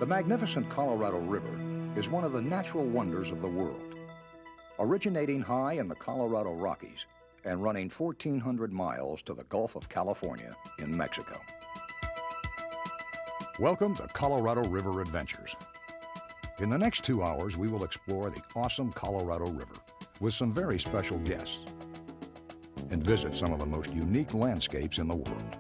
The magnificent Colorado River is one of the natural wonders of the world. Originating high in the Colorado Rockies and running 1,400 miles to the Gulf of California in Mexico. Welcome to Colorado River Adventures. In the next 2 hours, we will explore the awesome Colorado River with some very special guests and visit some of the most unique landscapes in the world.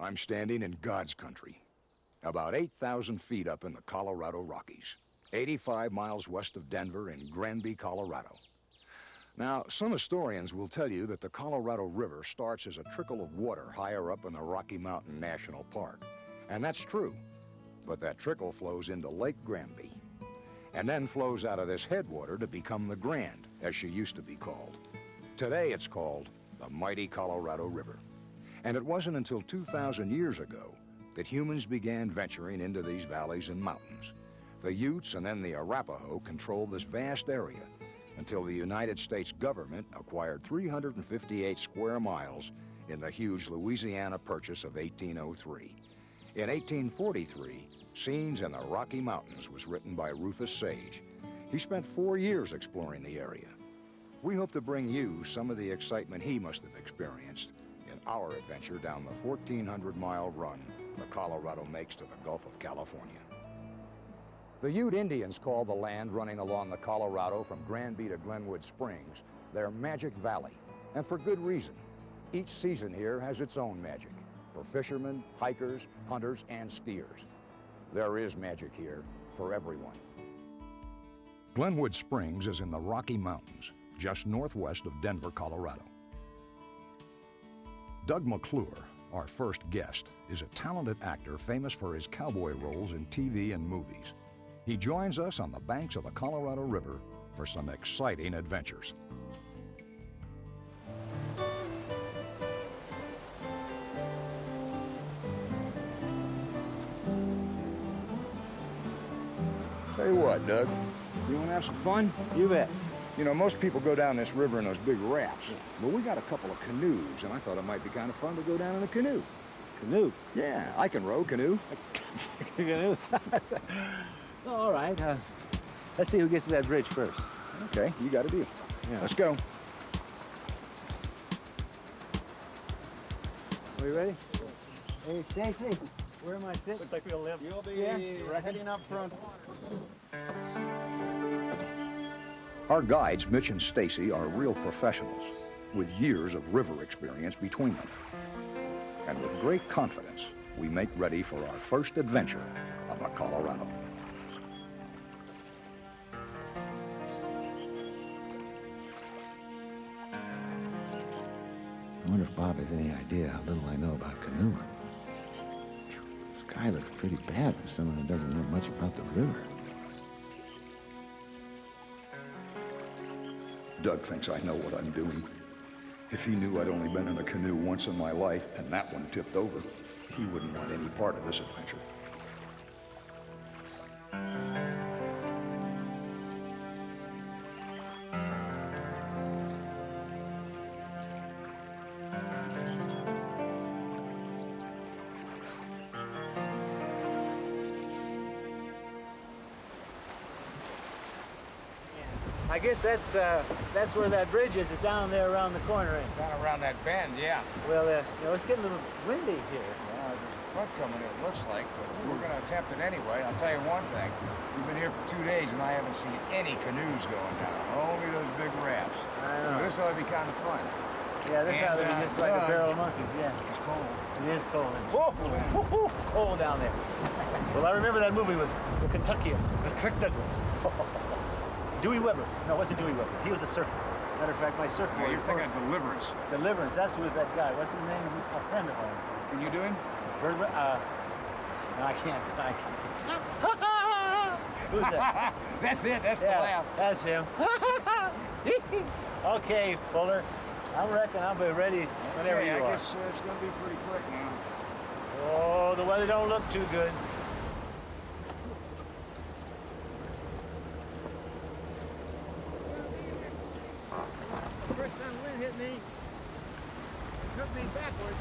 I'm standing in God's country, about 8,000 feet up in the Colorado Rockies, 85 miles west of Denver in Granby, Colorado. Now, some historians will tell you that the Colorado River starts as a trickle of water higher up in the Rocky Mountain National Park. And that's true, but that trickle flows into Lake Granby and then flows out of this headwater to become the Grand, as she used to be called. Today it's called the mighty Colorado River. And it wasn't until 2,000 years ago that humans began venturing into these valleys and mountains. The Utes and then the Arapaho controlled this vast area until the United States government acquired 358 square miles in the huge Louisiana Purchase of 1803. In 1843, Scenes in the Rocky Mountains was written by Rufus Sage. He spent 4 years exploring the area. We hope to bring you some of the excitement he must have experienced in our adventure down the 1,400-mile run the Colorado makes to the Gulf of California. The Ute Indians call the land running along the Colorado from Granby to Glenwood Springs their Magic Valley, and for good reason. Each season here has its own magic for fishermen, hikers, hunters, and skiers. There is magic here for everyone. Glenwood Springs is in the Rocky Mountains, just northwest of Denver, Colorado. Doug McClure, our first guest, is a talented actor famous for his cowboy roles in TV and movies. He joins us on the banks of the Colorado River for some exciting adventures. Tell you what, Doug, you want to have some fun? You bet. You know, most people go down this river in those big rafts. Well, we got a couple of canoes, and I thought it might be kind of fun to go down in a canoe. Canoe? Yeah, I can row canoe. Canoe? All right. Let's see who gets to that bridge first. Okay, you got a deal. Yeah. Let's go. Are you ready? Hey, Stacy, where am I sitting? Looks like we'll live. You'll be heading up front. Our guides, Mitch and Stacy, are real professionals with years of river experience between them. And with great confidence, we make ready for our first adventure on the Colorado. I wonder if Bob has any idea how little I know about canoeing. The sky looks pretty bad for someone who doesn't know much about the river. Doug thinks I know what I'm doing. If he knew I'd only been in a canoe once in my life, and that one tipped over, he wouldn't want any part of this adventure. I guess that's where that bridge is down there around the corner. Down around that bend, yeah. Well, you know, it's getting a little windy here. Well, there's a front coming, it looks like, but we're going to attempt it anyway. I'll tell you one thing. We've been here for 2 days, and I haven't seen any canoes going down. Only those big rafts. I know. So this ought to be kind of fun. Yeah, this And, island is just like a Doug, barrel of monkeys, yeah. It's cold. It is cold. Whoa, it's cold down there. Well, I remember that movie with Kentucky, with Kirk Douglas. Dewey Weber. No, it wasn't Dewey Weber. He was a surfer. Matter of fact, my surfboard You're is thinking of Deliverance. Deliverance. That's with that guy. What's his name? A friend of ours. Can you do him? No, I can't. Who's that? That's it. That's the Yeah, laugh. that's him. Okay, Fuller. I reckon I'll be ready whenever you I are. guess it's going to be pretty quick now. Oh, the weather don't look too good. First time wind hit me, it took me backwards.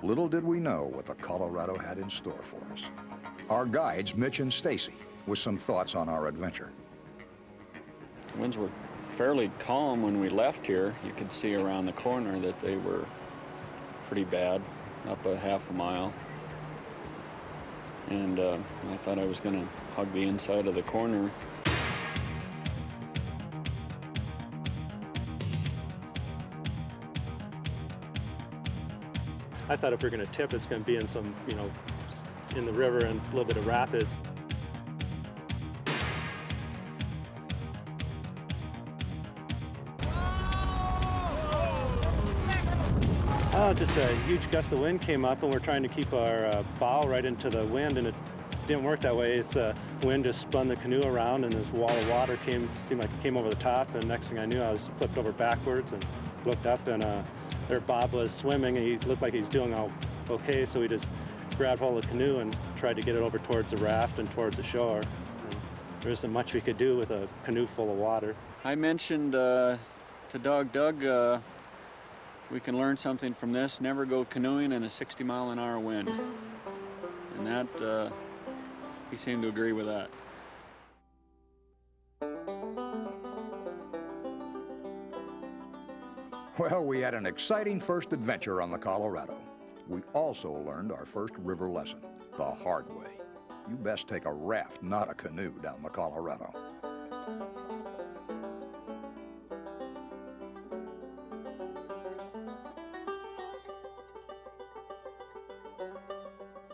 Little did we know what the Colorado had in store for us. Our guides, Mitch and Stacy, with some thoughts on our adventure. Winds were fairly calm when we left here. You could see around the corner that they were pretty bad, up a half a mile. And I thought I was going to hug the inside of the corner. I thought if we're going to tip, it's going to be in some, in the river and a little bit of rapids. Just a huge gust of wind came up, and we're trying to keep our bow right into the wind, and it didn't work that way. It's wind just spun the canoe around, and this wall of water seemed like it came over the top, and next thing I knew, I was flipped over backwards and looked up, and there Bob was swimming, and he looked like he's doing okay, so we just grabbed hold of the canoe and tried to get it over towards the raft and towards the shore. And there isn't much we could do with a canoe full of water. I mentioned to Doug, we can learn something from this. Never go canoeing in a 60-mile-an-hour wind. And that, he seemed to agree with that. Well, we had an exciting first adventure on the Colorado. We also learned our first river lesson, the hard way. You best take a raft, not a canoe, down the Colorado.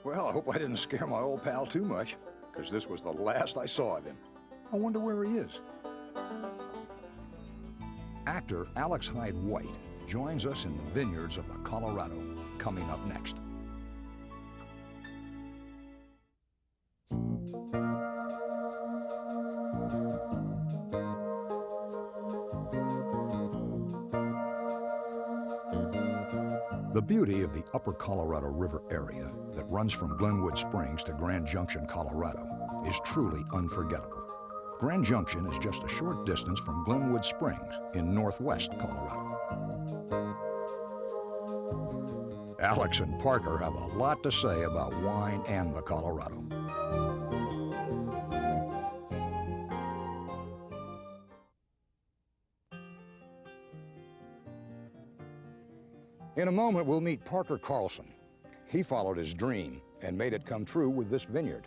Well, I hope I didn't scare my old pal too much, because this was the last I saw of him. I wonder where he is. Actor Alex Hyde White joins us in the vineyards of the Colorado, coming up next. The beauty of the upper Colorado River area that runs from Glenwood Springs to Grand Junction, Colorado, is truly unforgettable. Grand Junction is just a short distance from Glenwood Springs in northwest Colorado. Alex and Parker have a lot to say about wine and the Colorado. In a moment, we'll meet Parker Carlson. He followed his dream and made it come true with this vineyard.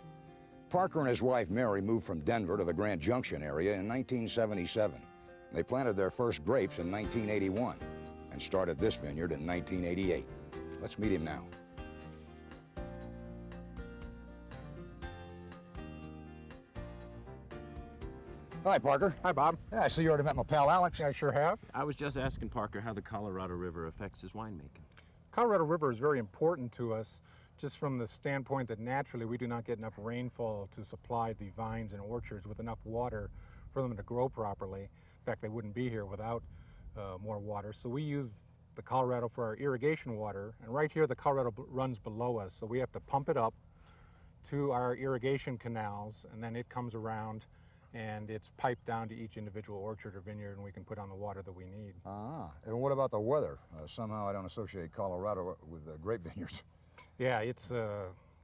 Parker and his wife, Mary, moved from Denver to the Grand Junction area in 1977. They planted their first grapes in 1981 and started this vineyard in 1988. Let's meet him now. Hi, Parker. Hi, Bob. Yeah, I see you already met my pal, Alex. Yeah, I sure have. I was just asking Parker how the Colorado River affects his winemaking. Colorado River is very important to us just from the standpoint that naturally we do not get enough rainfall to supply the vines and orchards with enough water for them to grow properly. In fact, they wouldn't be here without more water. So we use the Colorado for our irrigation water, and right here the Colorado runs below us, so we have to pump it up to our irrigation canals, and then it comes around and it's piped down to each individual orchard or vineyard, and we can put on the water that we need. Ah, and what about the weather? Somehow I don't associate Colorado with grape vineyards. Yeah, it's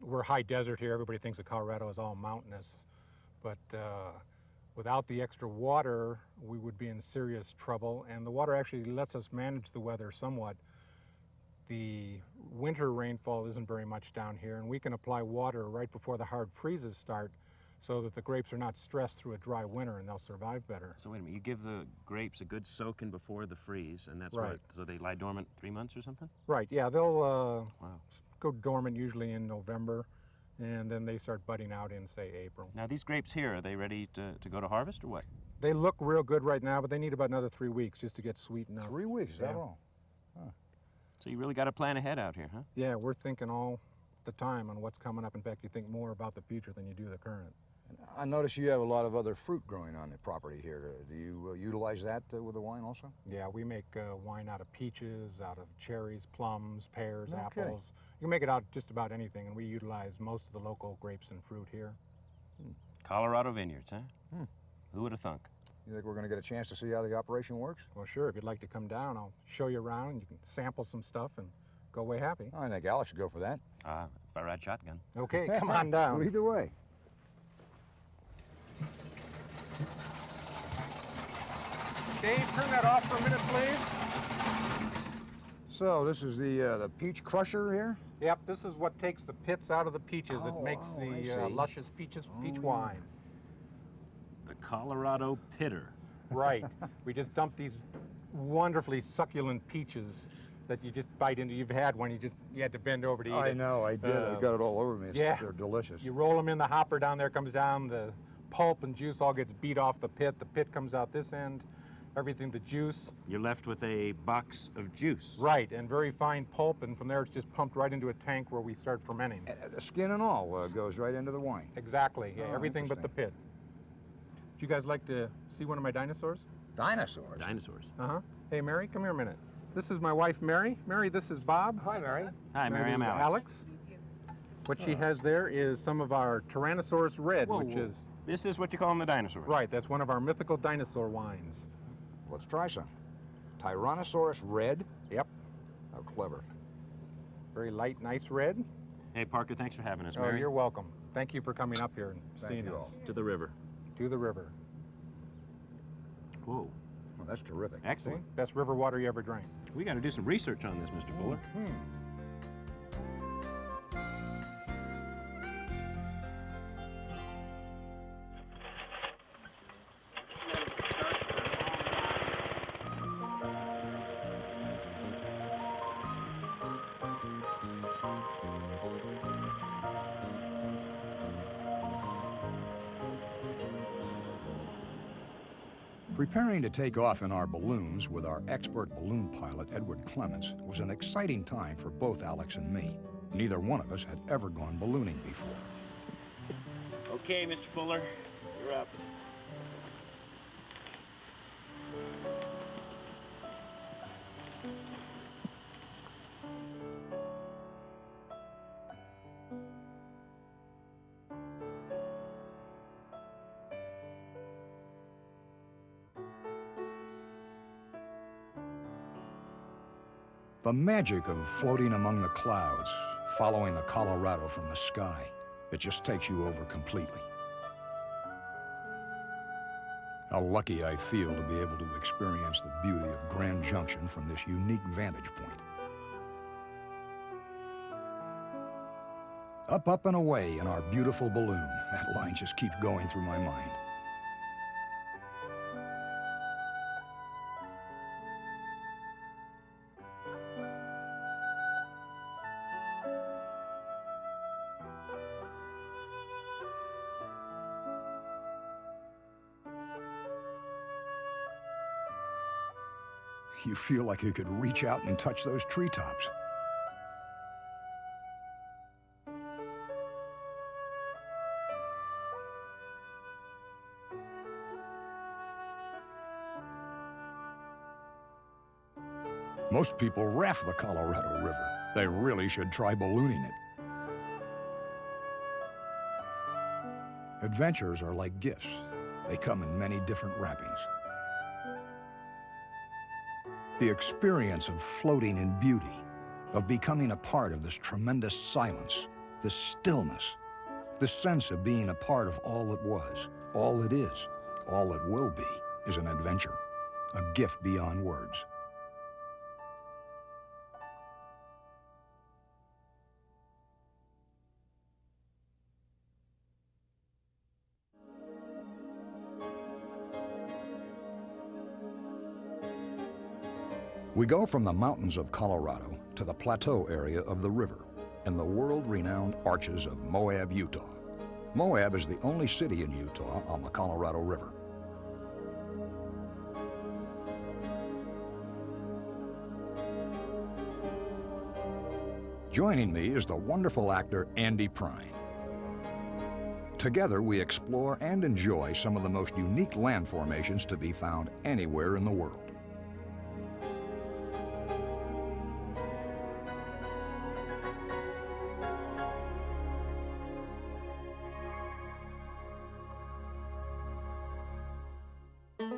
we're high desert here. Everybody thinks that Colorado is all mountainous, but without the extra water, we would be in serious trouble. And the water actually lets us manage the weather somewhat. The winter rainfall isn't very much down here, and we can apply water right before the hard freezes start, so that the grapes are not stressed through a dry winter and they'll survive better. So wait a minute, you give the grapes a good soaking before the freeze, and that's Right. what, so they lie dormant 3 months or something? Right, yeah, they'll Wow. go dormant usually in November, and then they start budding out in, say, April. Now these grapes here, are they ready to go to harvest or what? They look real good right now, but they need about another 3 weeks just to get sweet enough. 3 weeks, is that Yeah. all? So you really got to plan ahead out here, huh? Yeah, we're thinking all the time on what's coming up. In fact, you think more about the future than you do the current. I notice you have a lot of other fruit growing on the property here. Do you utilize that with the wine also? Yeah, we make wine out of peaches, out of cherries, plums, pears, No apples. kidding. You can make it out of just about anything, and we utilize most of the local grapes and fruit here. Colorado vineyards, huh? Who would have thunk? You think we're going to get a chance to see how the operation works? Well, sure, if you'd like to come down, I'll show you around, and you can sample some stuff and go away happy. I think Alex should go for that. If I ride shotgun. Okay, come on down. Either way. Dave, turn that off for a minute, please. So this is the peach crusher here? Yep, this is what takes the pits out of the peaches. It makes I the see. luscious peach wine. The Colorado Pitter. Right. We just dump these wonderfully succulent peaches that you just bite into. You've had one, you had to bend over to eat it. I know, I did. I got it all over me. Yeah. They're delicious. You roll them in the hopper down there, comes down, the pulp and juice all gets beat off the pit comes out this end, everything, the juice. You're left with a box of juice. Right, and very fine pulp, and from there it's just pumped right into a tank where we start fermenting. The skin and all goes right into the wine. Exactly, yeah, Oh, everything but the pit. Would you guys like to see one of my dinosaurs? Dinosaurs? Dinosaurs. Uh-huh. Hey, Mary, come here a minute. This is my wife, Mary. Mary, this is Bob. Hi, Mary. Hi, Mary, I'm this is Alex. What she has there is some of our Tyrannosaurus Red, Whoa, which whoa. is... This is what you call them, the dinosaurs. Right, that's one of our mythical dinosaur wines. Let's try some. Tyrannosaurus Red? Yep. How clever. Very light, nice red. Hey, Parker, thanks for having us, Oh, Mary. you're welcome. Thank you for coming up here and Thank seeing you us. all. To the river. To the river. Whoa. Well, that's terrific. See? Excellent. Best river water you ever drank. We got to do some research on this, Mr. Fuller. Preparing to take off in our balloons with our expert balloon pilot, Edward Clements, was an exciting time for both Alex and me. Neither one of us had ever gone ballooning before. Okay, Mr. Fuller, you're up. The magic of floating among the clouds, following the Colorado from the sky, it just takes you over completely. How lucky I feel to be able to experience the beauty of Grand Junction from this unique vantage point. Up, up, and away in our beautiful balloon. That line just keeps going through my mind. You feel like you could reach out and touch those treetops. Most people raft the Colorado River. They really should try ballooning it. Adventures are like gifts. They come in many different wrappings. The experience of floating in beauty of becoming a part of this tremendous silence, this stillness, the sense of being a part of all that was, all that is, all that will be, is an adventure, a gift beyond words. We go from the mountains of Colorado to the plateau area of the river and the world-renowned arches of Moab, Utah. Moab is the only city in Utah on the Colorado River. Joining me is the wonderful actor Andy Prine. Together we explore and enjoy some of the most unique land formations to be found anywhere in the world.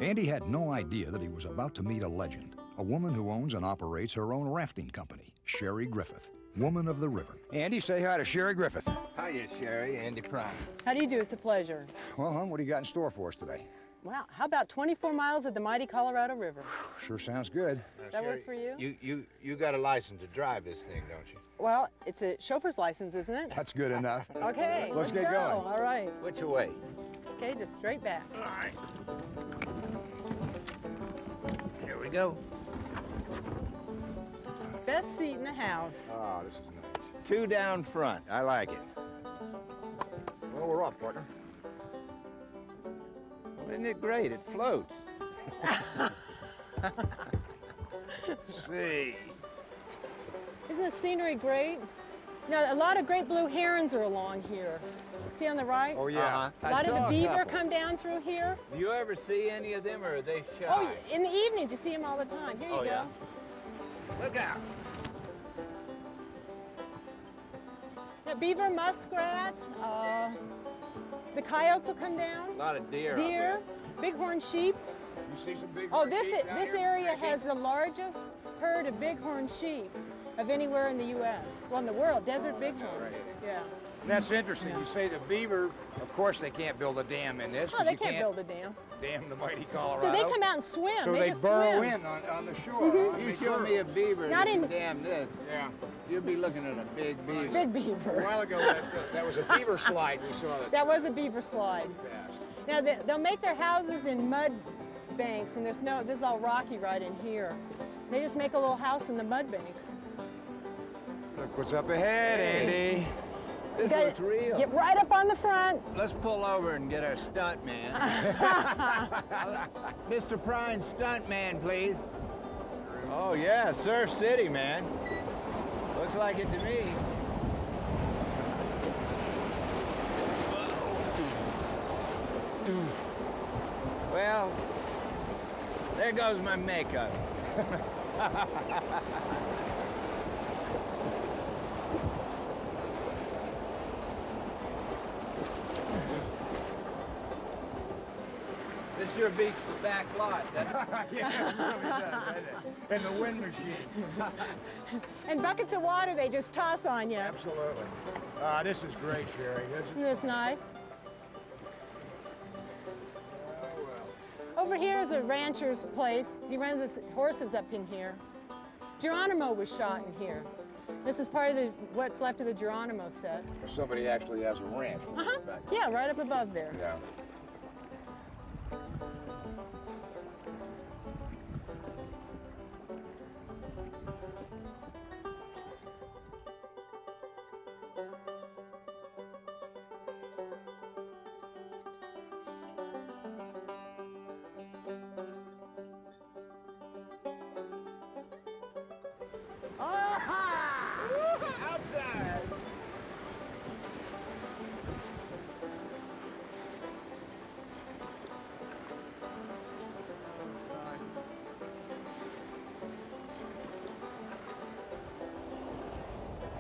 Andy had no idea that he was about to meet a legend, a woman who owns and operates her own rafting company, Sherry Griffith, Woman of the River. Andy, say hi to Sherry Griffith. Hiya, Sherry. Andy Prine. How do you do? It's a pleasure. Well, hon, what do you got in store for us today? Wow, how about 24 miles of the mighty Colorado River? Sure sounds good. That work for you? You got a license to drive this thing, don't you? Well, it's a chauffeur's license, isn't it? That's good enough. Okay, Let's get go. going. All right. Which way? Okay, just straight back. All right. Here we go. Best seat in the house. Ah, this is nice. 2 down front. I like it. Well, we're off, partner. Well, isn't it great? It floats. See. Isn't the scenery great? You know, a lot of great blue herons are along here. See on the right? Oh, yeah. A lot of the beaver come down through here. Do you ever see any of them, or are they shy? Oh, in the evenings, you see them all the time. Here you go. Yeah? Look out. Now, beaver, muskrat, the coyotes will come down. A lot of deer. Deer, bighorn sheep. You see some big Oh, this area has the largest herd of bighorn sheep of anywhere in the U.S. Well, in the world, desert bighorns. Yeah. That's interesting. You say the beaver, of course they can't build a dam in this. Oh, they can't build a dam. Dam the mighty Colorado. So they come out and swim. So they just burrow swim. in on the shore. Huh? You show me a beaver Not that can in- dam this. Yeah. You'll be looking at a big beaver. Big beaver. A while ago, that was a beaver slide we saw. That was a beaver slide. Now, they'll make their houses in mud banks, and this is all rocky right in here. They just make a little house in the mud banks. Look what's up ahead, Andy. This Okay, looks real. Get right up on the front. Let's pull over and get our stunt man. Mr. Prine, stunt man, please. Oh, yeah, Surf City, man. Looks like it to me. Well, there goes my makeup. This sure beats the back lot, doesn't it? Yeah, it really does, doesn't it? And the wind machine. And buckets of water they just toss on you. Absolutely. This is great, Sherry. Isn't this nice? Over here is a rancher's place. He runs his horses up in here. Geronimo was shot in here. This is part of what's left of the Geronimo set. Somebody actually has a ranch. Yeah, right up above there. Yeah. Outside.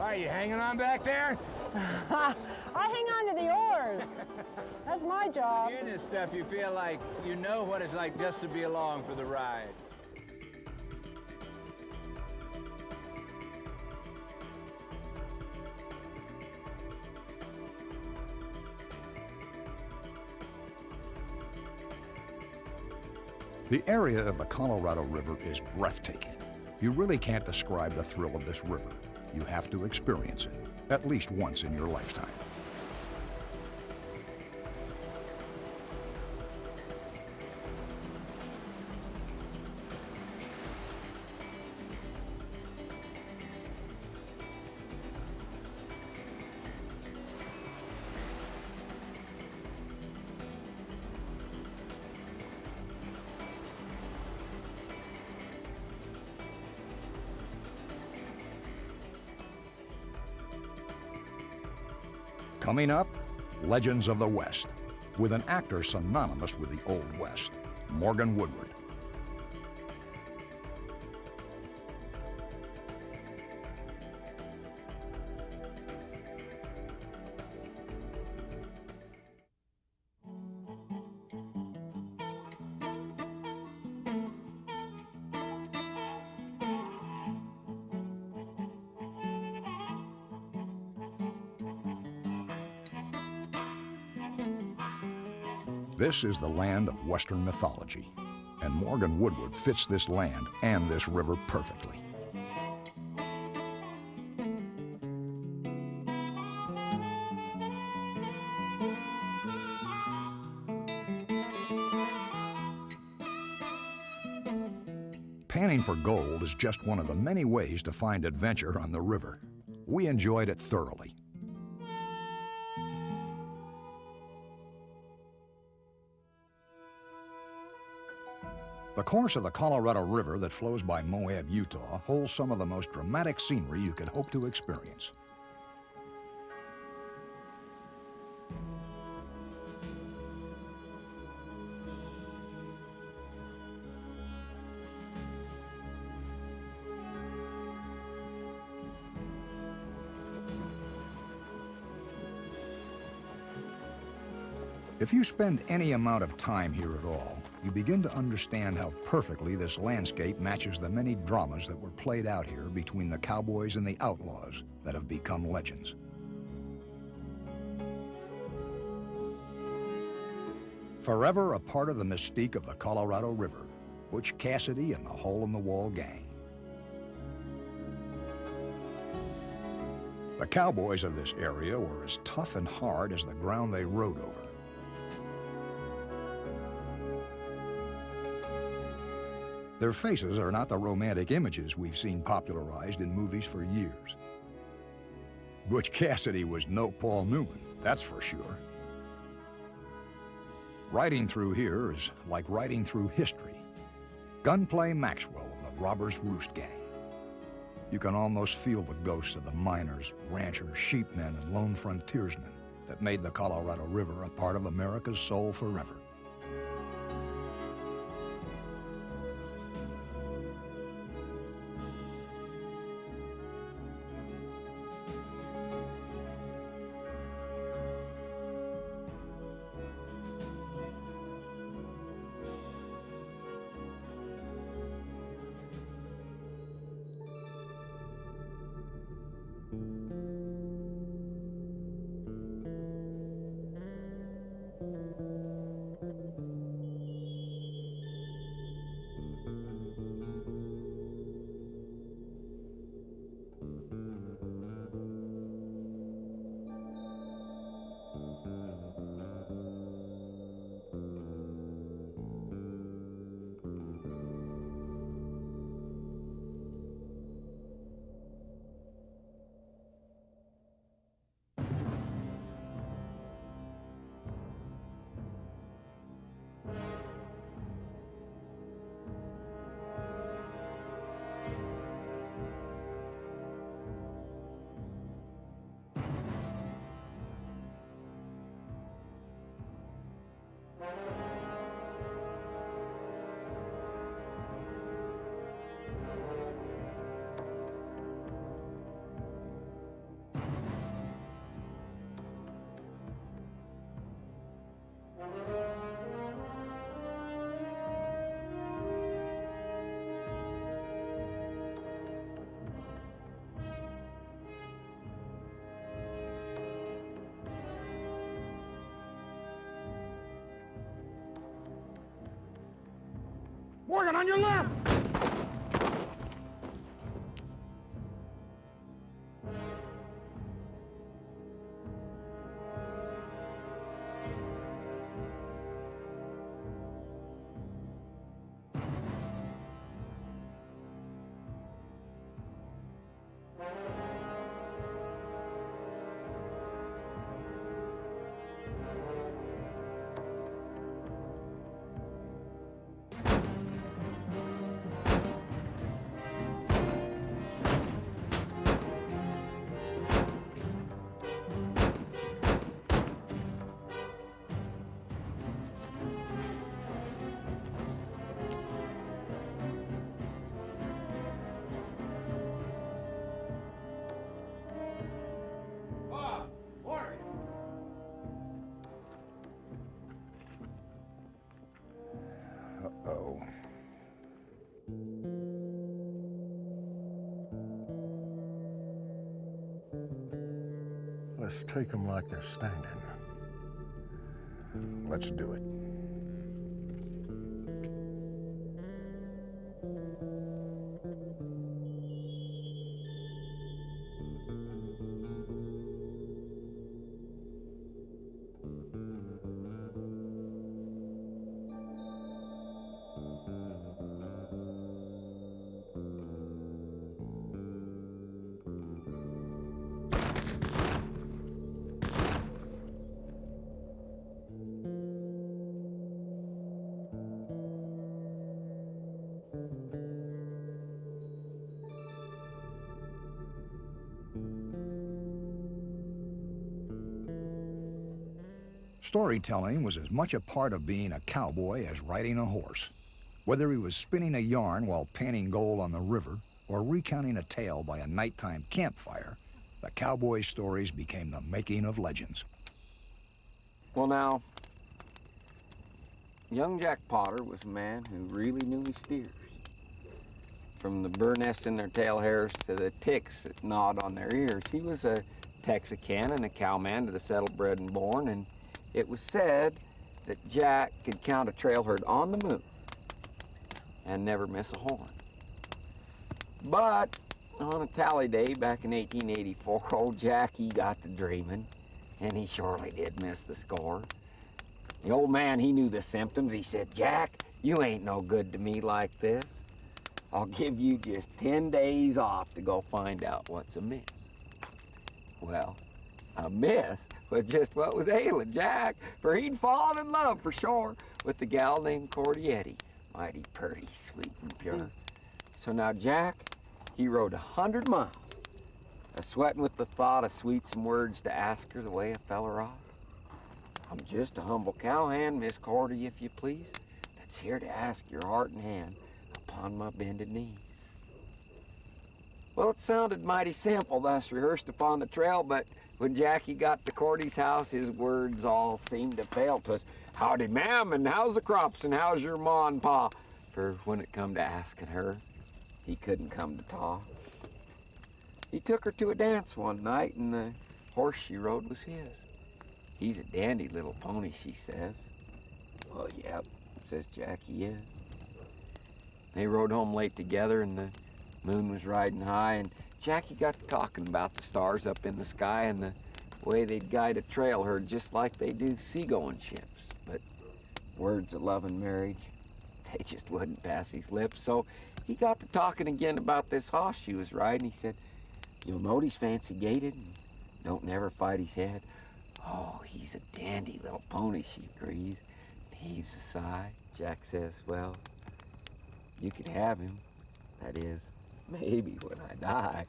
Are you hanging on back there? I hang on to the oars. That's my job. You're in this stuff, you feel like you know what it's like just to be along for the ride. The area of the Colorado River is breathtaking. You really can't describe the thrill of this river. You have to experience it, at least once in your lifetime. Coming up, Legends of the West, with an actor synonymous with the Old West, Morgan Woodward. This is the land of Western mythology, and Morgan Woodward fits this land and this river perfectly. Panning for gold is just one of the many ways to find adventure on the river. We enjoyed it thoroughly. The course of the Colorado River that flows by Moab, Utah, holds some of the most dramatic scenery you could hope to experience. If you spend any amount of time here at all, you begin to understand how perfectly this landscape matches the many dramas that were played out here between the cowboys and the outlaws that have become legends. Forever a part of the mystique of the Colorado River, Butch Cassidy and the Hole-in-the-Wall Gang. The cowboys of this area were as tough and hard as the ground they rode over. Their faces are not the romantic images we've seen popularized in movies for years. Butch Cassidy was no Paul Newman, that's for sure. Riding through here is like riding through history. Gunplay Maxwell of the Robbers Roost Gang. You can almost feel the ghosts of the miners, ranchers, sheepmen, and lone frontiersmen that made the Colorado River a part of America's soul forever. Morgan, on your left! Uh-oh. Let's take them like they're standing. Let's do it. Storytelling was as much a part of being a cowboy as riding a horse. Whether he was spinning a yarn while panning gold on the river or recounting a tale by a nighttime campfire, the cowboy stories became the making of legends. Well now, young Jack Potter was a man who really knew his steers. From the burr nests in their tail hairs to the ticks that gnawed on their ears, he was a Texarkan and a cowman to the settled bred and born, and it was said that Jack could count a trail herd on the moon and never miss a horn. But on a tally day back in 1884, old Jackie got to dreaming, and he surely did miss the score. The old man, he knew the symptoms. He said, "Jack, you ain't no good to me like this. I'll give you just 10 days off to go find out what's amiss." Well, amiss was just what was ailing Jack, for he'd fallen in love for sure with the gal named Cordiette, mighty purty, sweet and pure. So now Jack, he rode 100 miles, a-sweating with the thought of sweet some words to ask her the way a feller ought. "I'm just a humble cowhand, Miss Cordy, if you please, that's here to ask your heart and hand upon my bended knees." Well, it sounded mighty simple, thus rehearsed upon the trail, but when Jackie got to Cordy's house, his words all seemed to fail. 'Twas, "Howdy, ma'am, and how's the crops, and how's your ma and pa?" For when it come to asking her, he couldn't come to talk. He took her to a dance one night, and the horse she rode was his. "He's a dandy little pony," she says. "Well, yep," says Jack, "he is." They rode home late together, and the moon was riding high, and Jackie got to talking about the stars up in the sky and the way they'd guide a trail herd just like they do seagoing ships. But words of love and marriage, they just wouldn't pass his lips. So he got to talking again about this hoss she was riding. He said, "You'll note he's fancy gaited and don't never fight his head." "Oh, he's a dandy little pony," she agrees, and heaves a sigh. Jack says, "Well, you could have him. That is, maybe when I die."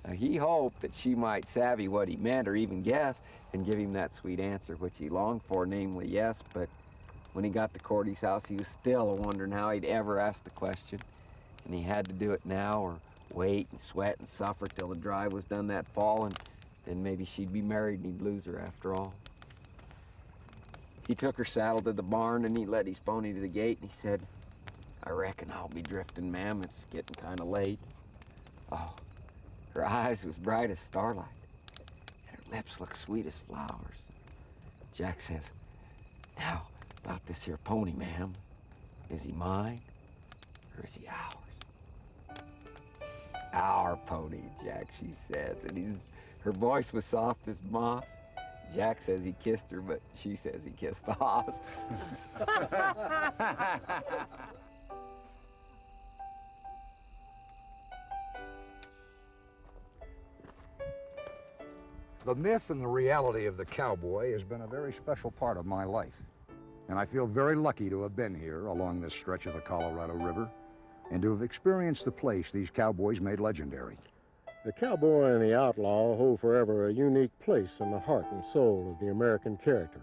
Now, he hoped that she might savvy what he meant or even guess and give him that sweet answer which he longed for, namely yes. But when he got to Cordy's house, he was still a-wondering how he'd ever asked the question, and he had to do it now or wait and sweat and suffer till the drive was done that fall, and then maybe she'd be married and he'd lose her after all. He took her saddle to the barn and he led his pony to the gate, and he said, "I reckon I'll be drifting, ma'am. It's getting kind of late." Oh, her eyes was bright as starlight, and her lips looked sweet as flowers. Jack says, "Now, about this here pony, ma'am. Is he mine or is he ours? Our pony, Jack, she says. And her voice was soft as moss. Jack says he kissed her, but she says he kissed the hoss. The myth and the reality of the cowboy has been a very special part of my life. And I feel very lucky to have been here along this stretch of the Colorado River and to have experienced the place these cowboys made legendary. The cowboy and the outlaw hold forever a unique place in the heart and soul of the American character.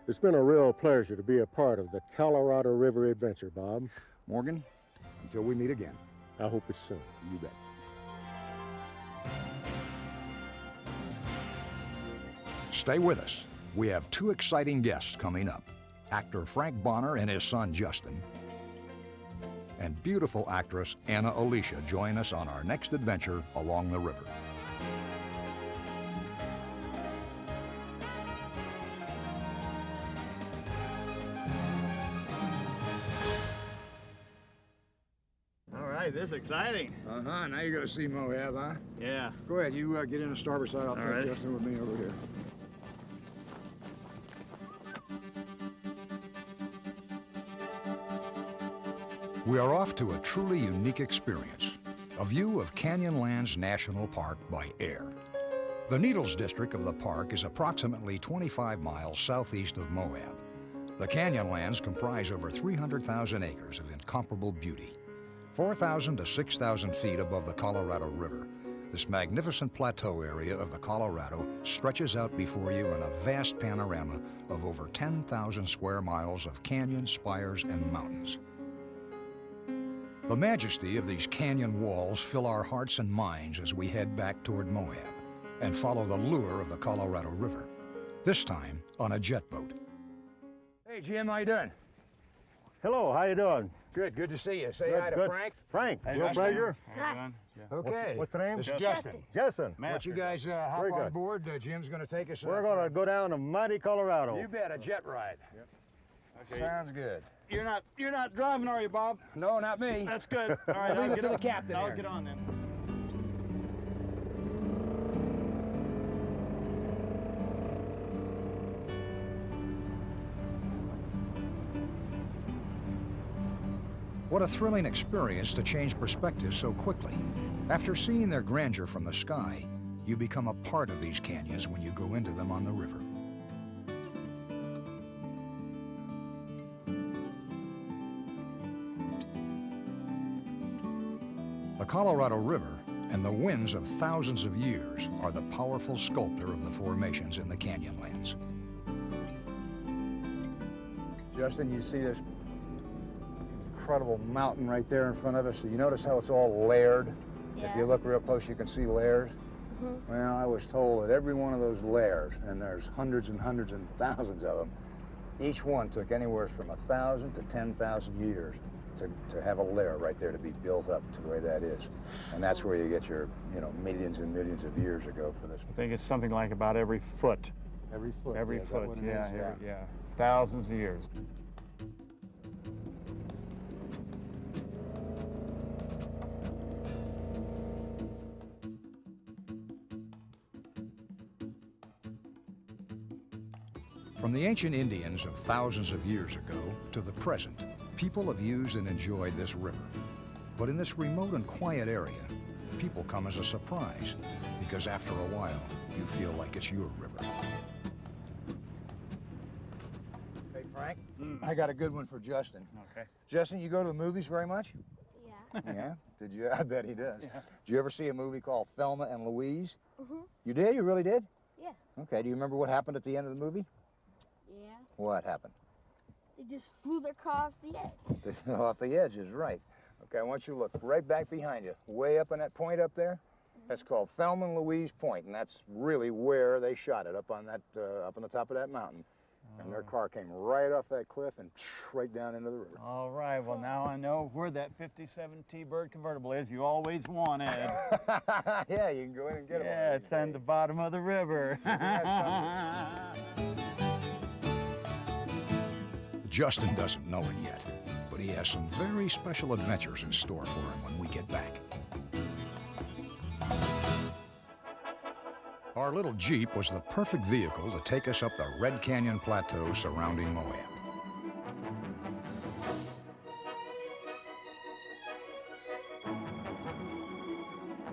It's been a real pleasure to be a part of the Colorado River adventure, Bob. Morgan, until we meet again. I hope it's soon. You bet. Stay with us. We have two exciting guests coming up. Actor Frank Bonner and his son Justin, and beautiful actress Anna Alicia join us on our next adventure along the river. All right, this is exciting. Uh-huh, now you're gonna see Moab, huh? Yeah. Go ahead, you get in the starboard side. I'll take right. Justin with me over here. We are off to a truly unique experience, a view of Canyonlands National Park by air. The Needles district of the park is approximately 25 miles southeast of Moab. The Canyonlands comprise over 300,000 acres of incomparable beauty. 4,000 to 6,000 feet above the Colorado River, this magnificent plateau area of the Colorado stretches out before you in a vast panorama of over 10,000 square miles of canyons, spires, and mountains. The majesty of these canyon walls fill our hearts and minds as we head back toward Moab and follow the lure of the Colorado River, this time on a jet boat. Hey, Jim, how you doing? Hello, how you doing? Good to see you. Say Good, hi to good. Frank. Frank, Hey, real Justin. pleasure. Okay. What's the name? This is Justin. Justin. Once you guys hop Very on good. board, Jim's going to take us. We're going to go down to mighty Colorado. You bet, a jet ride. Yep. Okay. Sounds good. You're not driving, are you, Bob? No, not me. That's good. All right, Leave I'll it get to the on. captain I'll here. get on then. What a thrilling experience to change perspective so quickly. After seeing their grandeur from the sky, you become a part of these canyons when you go into them on the river. The Colorado River and the winds of thousands of years are the powerful sculptor of the formations in the Canyonlands. Justin, you see this incredible mountain right there in front of us? So you notice how it's all layered? Yeah. If you look real close, you can see layers. Well, I was told that every one of those layers, and there's hundreds and hundreds and thousands of them, each one took anywhere from 1,000 to 10,000 years to have a layer right there to be built up to the way that is. And that's where you get your, millions and millions of years ago for this. I think it's something like about every foot. Every foot. Every is that foot, what it yeah, is? yeah. Thousands of years. From the ancient Indians of thousands of years ago to the present, people have used and enjoyed this river. But in this remote and quiet area, people come as a surprise, because after a while, you feel like it's your river. Hey, Frank, I got a good one for Justin. Okay. Justin, you go to the movies very much? Yeah. Yeah? Did you? I bet he does. Yeah. Did you ever see a movie called Thelma and Louise? Mm-hmm. You did? You really did? Yeah. Okay, do you remember what happened at the end of the movie? Yeah. What happened? They just flew their car off the edge. Off the edge is right. Okay, I want you to look right back behind you, way up in that point up there. That's called Thelma and Louise Point, and that's really where they shot it, up on that, up on the top of that mountain. And their car came right off that cliff and right down into the river. All right, well, now I know where that 57 T-Bird convertible is you always wanted. Yeah, you can go in and get it. Yeah, it's on the bottom of the river. Justin doesn't know it yet, but he has some very special adventures in store for him when we get back. Our little Jeep was the perfect vehicle to take us up the Red Canyon Plateau surrounding Moab.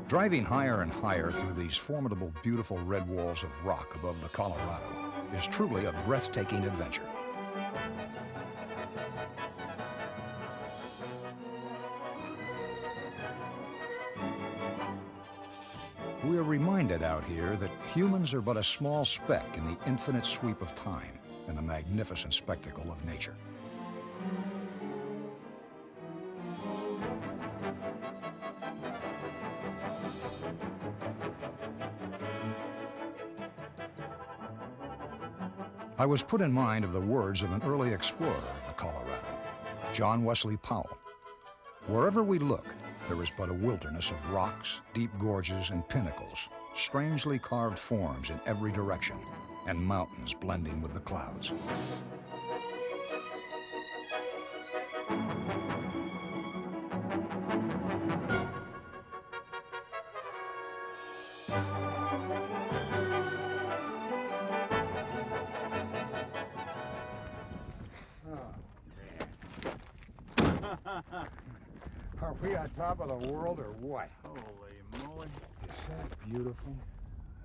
Driving higher and higher through these formidable, beautiful red walls of rock above the Colorado is truly a breathtaking adventure. We are reminded out here that humans are but a small speck in the infinite sweep of time and the magnificent spectacle of nature. I was put in mind of the words of an early explorer of the Colorado, John Wesley Powell. Wherever we look, there is but a wilderness of rocks, deep gorges, and pinnacles, strangely carved forms in every direction, and mountains blending with the clouds. Are we on top of the world or what? Holy moly. Is that beautiful?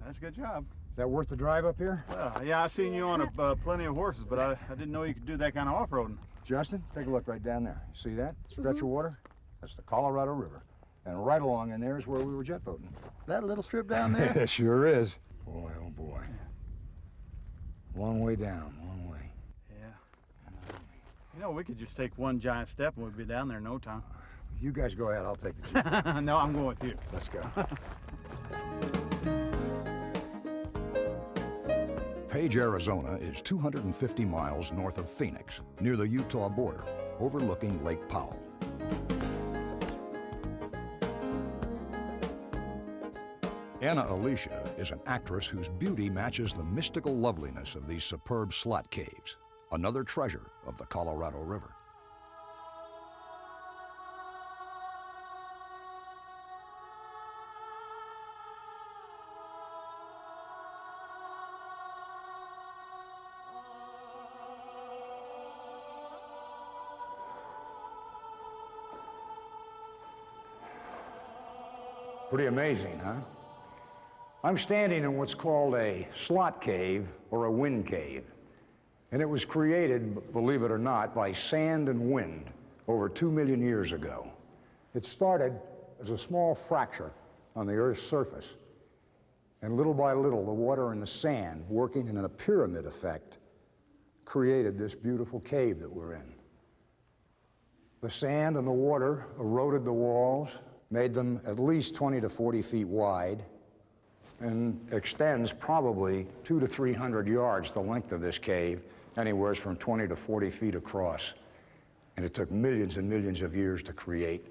That's a good job. Is that worth the drive up here? Well, yeah, I seen you on plenty of horses, but I didn't know you could do that kind of off-roading. Justin, take a look right down there. See that stretch of water? That's the Colorado River. And right along in there is where we were jet boating. That little strip down there? It sure is. Boy, oh boy. Long way down, long way. Yeah. You know, we could just take one giant step and we'd be down there in no time. You guys go ahead, I'll take the Jeep. No, I'm going with you. Let's go. Page, Arizona is 250 miles north of Phoenix, near the Utah border, overlooking Lake Powell. Anna Alicia is an actress whose beauty matches the mystical loveliness of these superb slot caves, another treasure of the Colorado River. Pretty amazing, huh? I'm standing in what's called a slot cave or a wind cave. And it was created, believe it or not, by sand and wind over 2 million years ago. It started as a small fracture on the Earth's surface. And little by little, the water and the sand, working in a pyramid effect, created this beautiful cave that we're in. The sand and the water eroded the walls, made them at least 20 to 40 feet wide, and extends probably 200 to 300 yards the length of this cave, anywhere from 20 to 40 feet across. And it took millions and millions of years to create.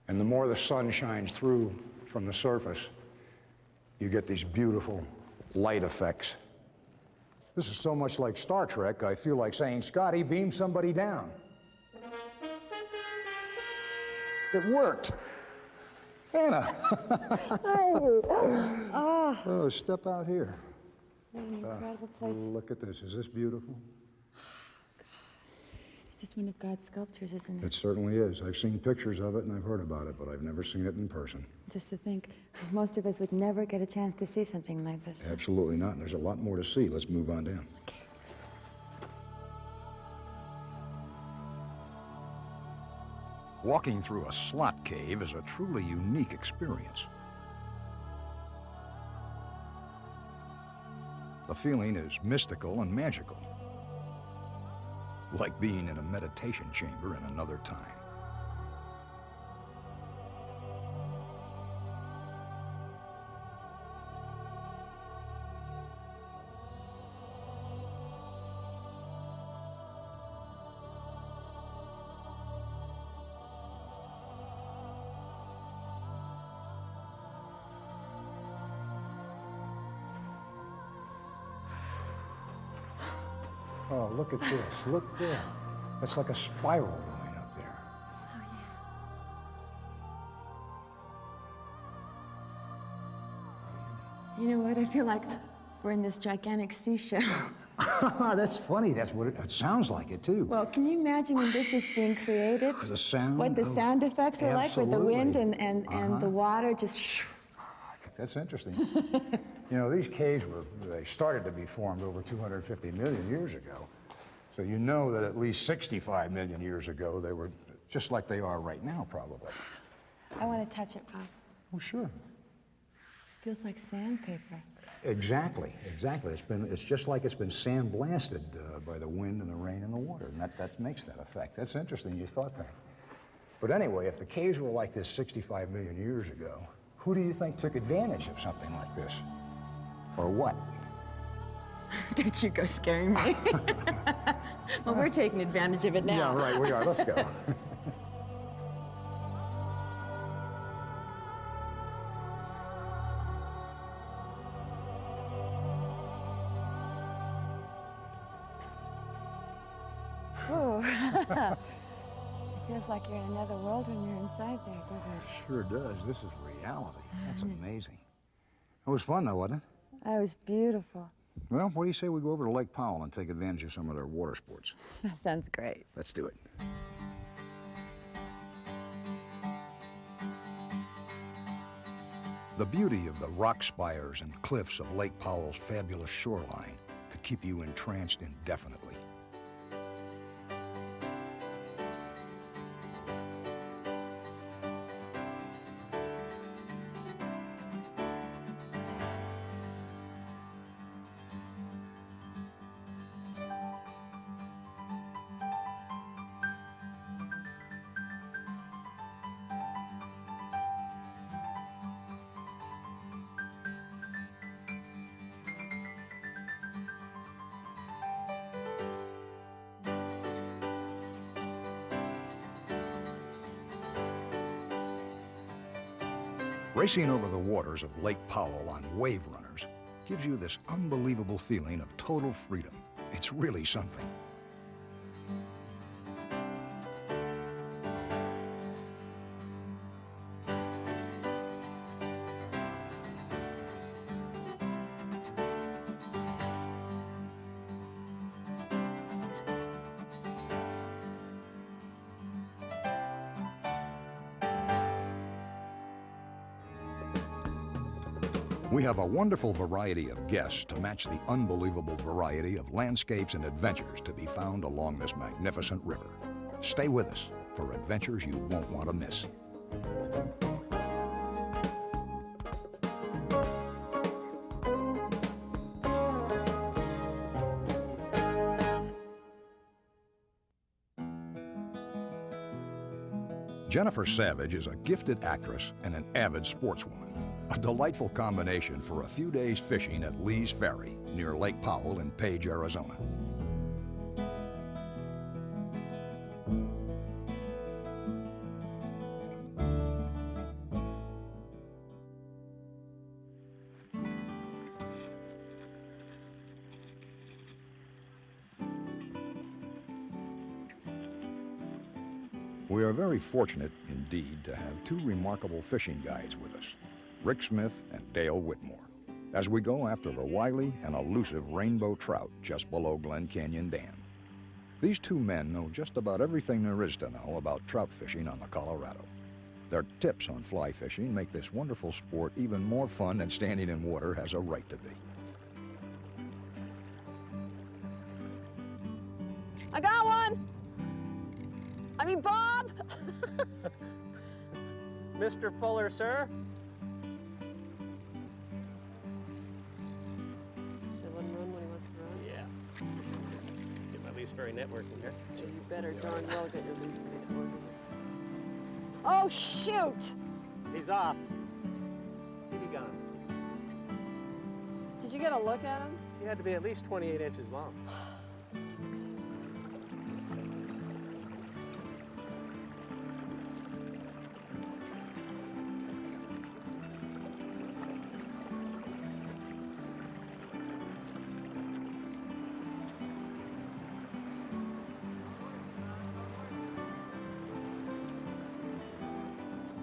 And the more the sun shines through from the surface, you get these beautiful light effects. This is so much like Star Trek, I feel like saying, Scotty, beam somebody down. It worked. Anna. Oh, step out here. What an incredible place. Look at this. Is this beautiful? Is this one of God's sculptures, isn't it? It certainly is. I've seen pictures of it and I've heard about it, but I've never seen it in person. Just to think, most of us would never get a chance to see something like this. Absolutely not. And there's a lot more to see. Let's move on down. Okay. Walking through a slot cave is a truly unique experience. The feeling is mystical and magical, like being in a meditation chamber in another time. Oh, look at this. Look there. It's like a spiral going up there. You know what? I feel like we're in this gigantic seashell. That's funny. That's what it sounds like it, too. Well, can you imagine when this was being created? The sound? What the sound effects were like with the wind and the water just... That's interesting. You know, these caves they started to be formed over 250 million years ago. So you know that at least 65 million years ago, they were just like they are right now, probably. I want to touch it, Bob. Oh, sure. Feels like sandpaper. Exactly, exactly. It's just like it's been sandblasted by the wind and the rain and the water, and that makes that effect. That's interesting you thought that. But anyway, if the caves were like this 65 million years ago, who do you think took advantage of something like this? Or what? Don't you go scaring me. Well, we're taking advantage of it now. Yeah, right, we are. Let's go. Ooh. It feels like you're in another world when you're inside there, doesn't it? Sure does. This is reality. That's amazing. It was fun, though, wasn't it? That was beautiful. Well, what do you say we go over to Lake Powell and take advantage of some of their water sports? That sounds great. Let's do it. The beauty of the rock spires and cliffs of Lake Powell's fabulous shoreline could keep you entranced indefinitely. Racing over the waters of Lake Powell on wave runners gives you this unbelievable feeling of total freedom. It's really something. We have a wonderful variety of guests to match the unbelievable variety of landscapes and adventures to be found along this magnificent river. Stay with us for adventures you won't want to miss. Jennifer Savage is a gifted actress and an avid sportswoman. A delightful combination for a few days fishing at Lee's Ferry near Lake Powell in Page, Arizona. We are very fortunate indeed to have two remarkable fishing guides with us, Rick Smith and Dale Whitmore, as we go after the wily and elusive rainbow trout just below Glen Canyon Dam. These two men know just about everything there is to know about trout fishing on the Colorado. Their tips on fly fishing make this wonderful sport even more fun than standing in water has a right to be. I got one! I mean, Bob! Mr. Fuller, sir? Should I let him run when he wants to run? Yeah. Get my Lee's Ferry networking here. Yeah, you better darn well get your Lee's Ferry networking. Oh, shoot! He's off. He'd be gone. Did you get a look at him? He had to be at least 28 inches long.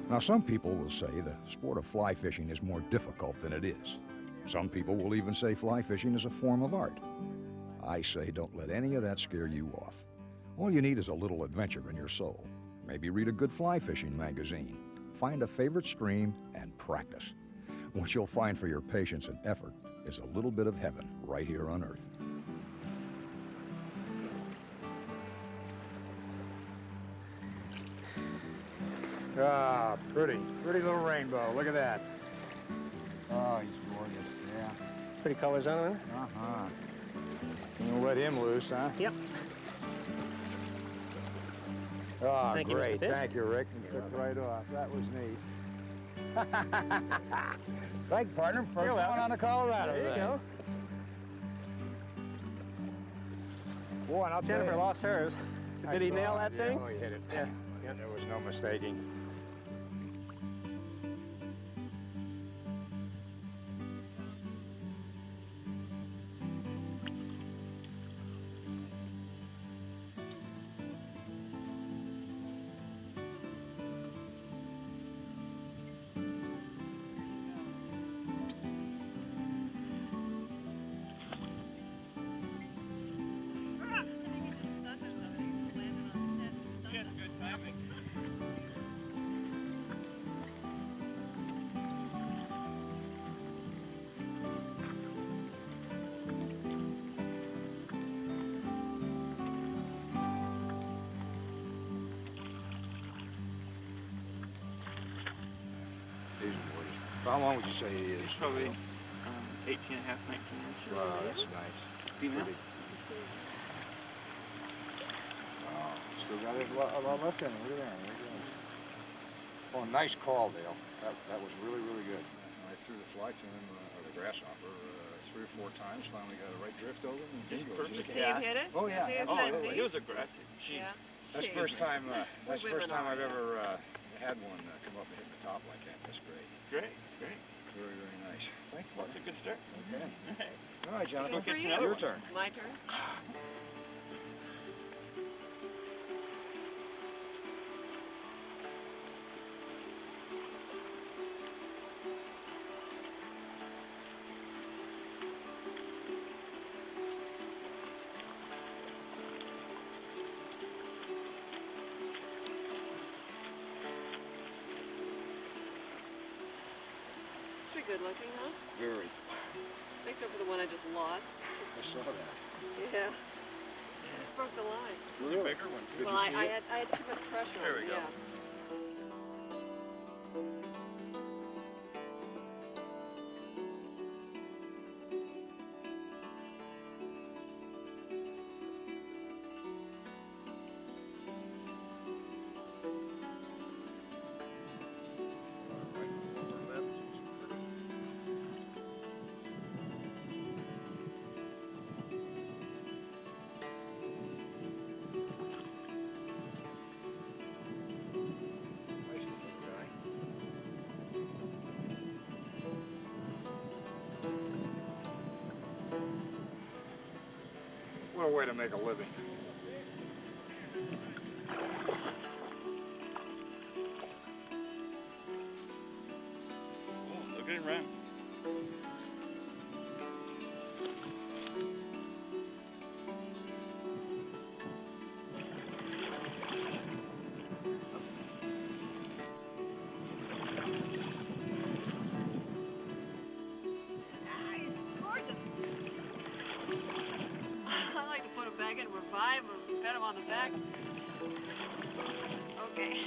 Now, some people will say the sport of fly fishing is more difficult than it is. Some people will even say fly fishing is a form of art. I say don't let any of that scare you off. All you need is a little adventure in your soul. Maybe read a good fly fishing magazine. Find a favorite stream and practice. What you'll find for your patience and effort is a little bit of heaven right here on Earth. Ah, pretty little rainbow. Look at that. Oh, he's gorgeous. Yeah. Pretty colors on him. Uh-huh. You gonna let him loose, huh? Yep. Oh, Thank you, Mr. great. Fish. Thank you, Rick. You took right off. That was neat. Thank you, partner. First one on the Colorado. There you go. Boy, and I'll tell Jennifer you. lost hers. Did he nail that thing? Oh, he hit it. Yeah. There was no mistaking. Yes, good timing. He's gorgeous. How long would you say he is? He's probably 18 and a half, 19 inches. Wow, that's nice. Female. Pretty. Oh, still got a lot left in him. Look at that. Look at that. Oh, nice call, Dale. That was really, really good. I threw the fly to him, or the grasshopper, 3 or 4 times. Finally got a right drift over him. He's perfect. Did you see him hit it? Oh, yeah. See him Oh, send he deep? was aggressive. She, Yeah. That's the first time. That's the first women time are, I've yeah. ever had one come up and hit the top like that. That's great. Great, great. Very, very nice. Thank you. That's a good start. Okay. All right, Jonathan. Good for you. Your turn. My turn. It's pretty good looking, huh? Very. Except for the one I just lost. I saw that. Yeah. I just broke the line. This is a bigger one, too. Well, I had too much pressure There on we it, go. yeah. What a way to make a living. Oh, look at him run. Nice, gorgeous. I like to put him back in, revive him, pet him on the back. Okay.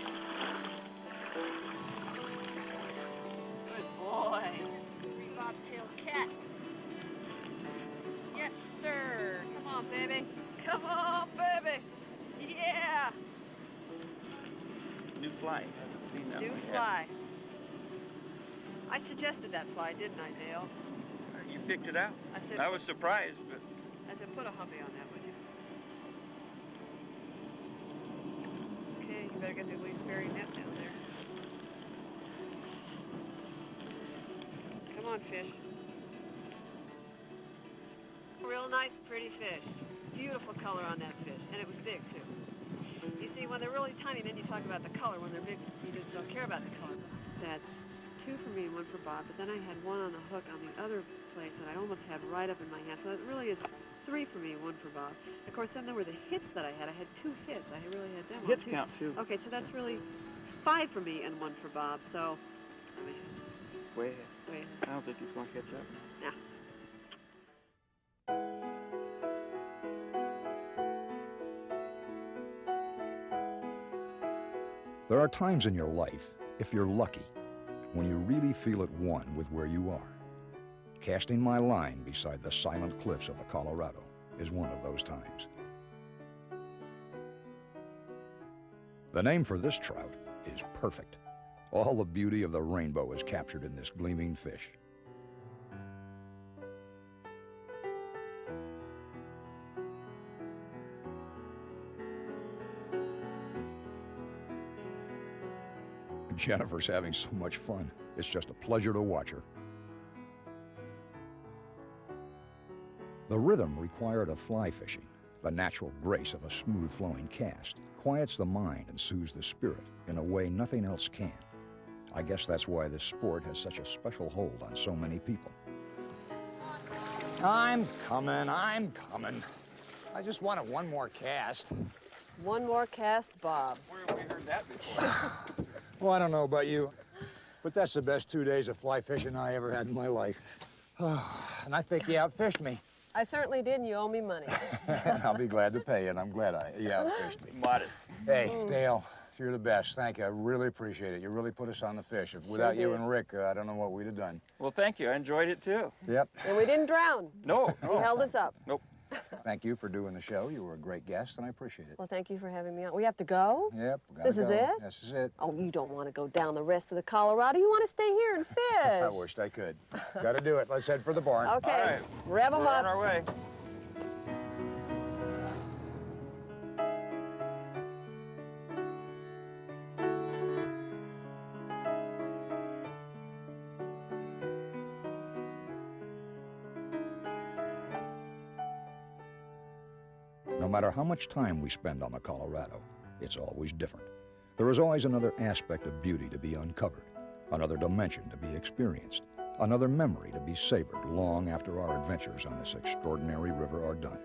Good boy. Sweet bobtail cat. Yes, sir. Come on, baby. Come on, baby. Yeah. New fly. Hasn't seen that New one fly. I suggested that fly, didn't I, Dale? yet. You picked it out. I said, I was surprised, but I said, put a humpy on that, would you? Okay, you better get the Lee's Ferry net down there. Come on, fish. Real nice, pretty fish. Beautiful color on that fish, and it was big, too. You see, when they're really tiny, then you talk about the color. When they're big, you just don't care about the color. That's 2 for me and 1 for Bob, but then I had 1 on the hook on the other place that I almost had right up in my hand. So it really is 3 for me, 1 for Bob. Of course, then there were the hits that I had. I had 2 hits. I really had them. Hits count, too. Okay, so that's really 5 for me and 1 for Bob. So, I mean, Way ahead. way ahead. I don't think he's going to catch up. Yeah. There are times in your life, if you're lucky, when you really feel at one with where you are. Casting my line beside the silent cliffs of the Colorado is one of those times. The name for this trout is perfect. All the beauty of the rainbow is captured in this gleaming fish. Jennifer's having so much fun. It's just a pleasure to watch her. The rhythm required of fly fishing, the natural grace of a smooth-flowing cast, quiets the mind and soothes the spirit in a way nothing else can. I guess that's why this sport has such a special hold on so many people. I'm coming. I just wanted one more cast. 1 more cast, Bob. Where have we heard that before? Well, I don't know about you, but that's the best 2 days of fly fishing I ever had in my life. And I think you outfished me. I certainly did, and you owe me money. I'll be glad to pay you, and I'm glad you outfished me. Modest. Hey, Dale, you're the best. Thank you. I really appreciate it. You really put us on the fish. Sure Without you did. and Rick, I don't know what we'd have done. Well, thank you. I enjoyed it, too. Yep. And we didn't drown. No, You held us up. Nope. Thank you for doing the show. You were a great guest, and I appreciate it. Well, thank you for having me on. We have to go? Yep. Gotta This is go. it? This is it. Oh, you don't want to go down the rest of the Colorado. You want to stay here and fish. I wished I could. Got to do it. Let's head for the barn. Okay. All right. Rev 'em We're up. on our way. No matter how much time we spend on the Colorado, it's always different. There is always another aspect of beauty to be uncovered, another dimension to be experienced, another memory to be savored long after our adventures on this extraordinary river are done.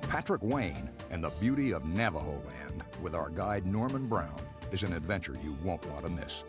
Patrick Wayne and the beauty of Navajo land with our guide Norman Brown is an adventure you won't want to miss.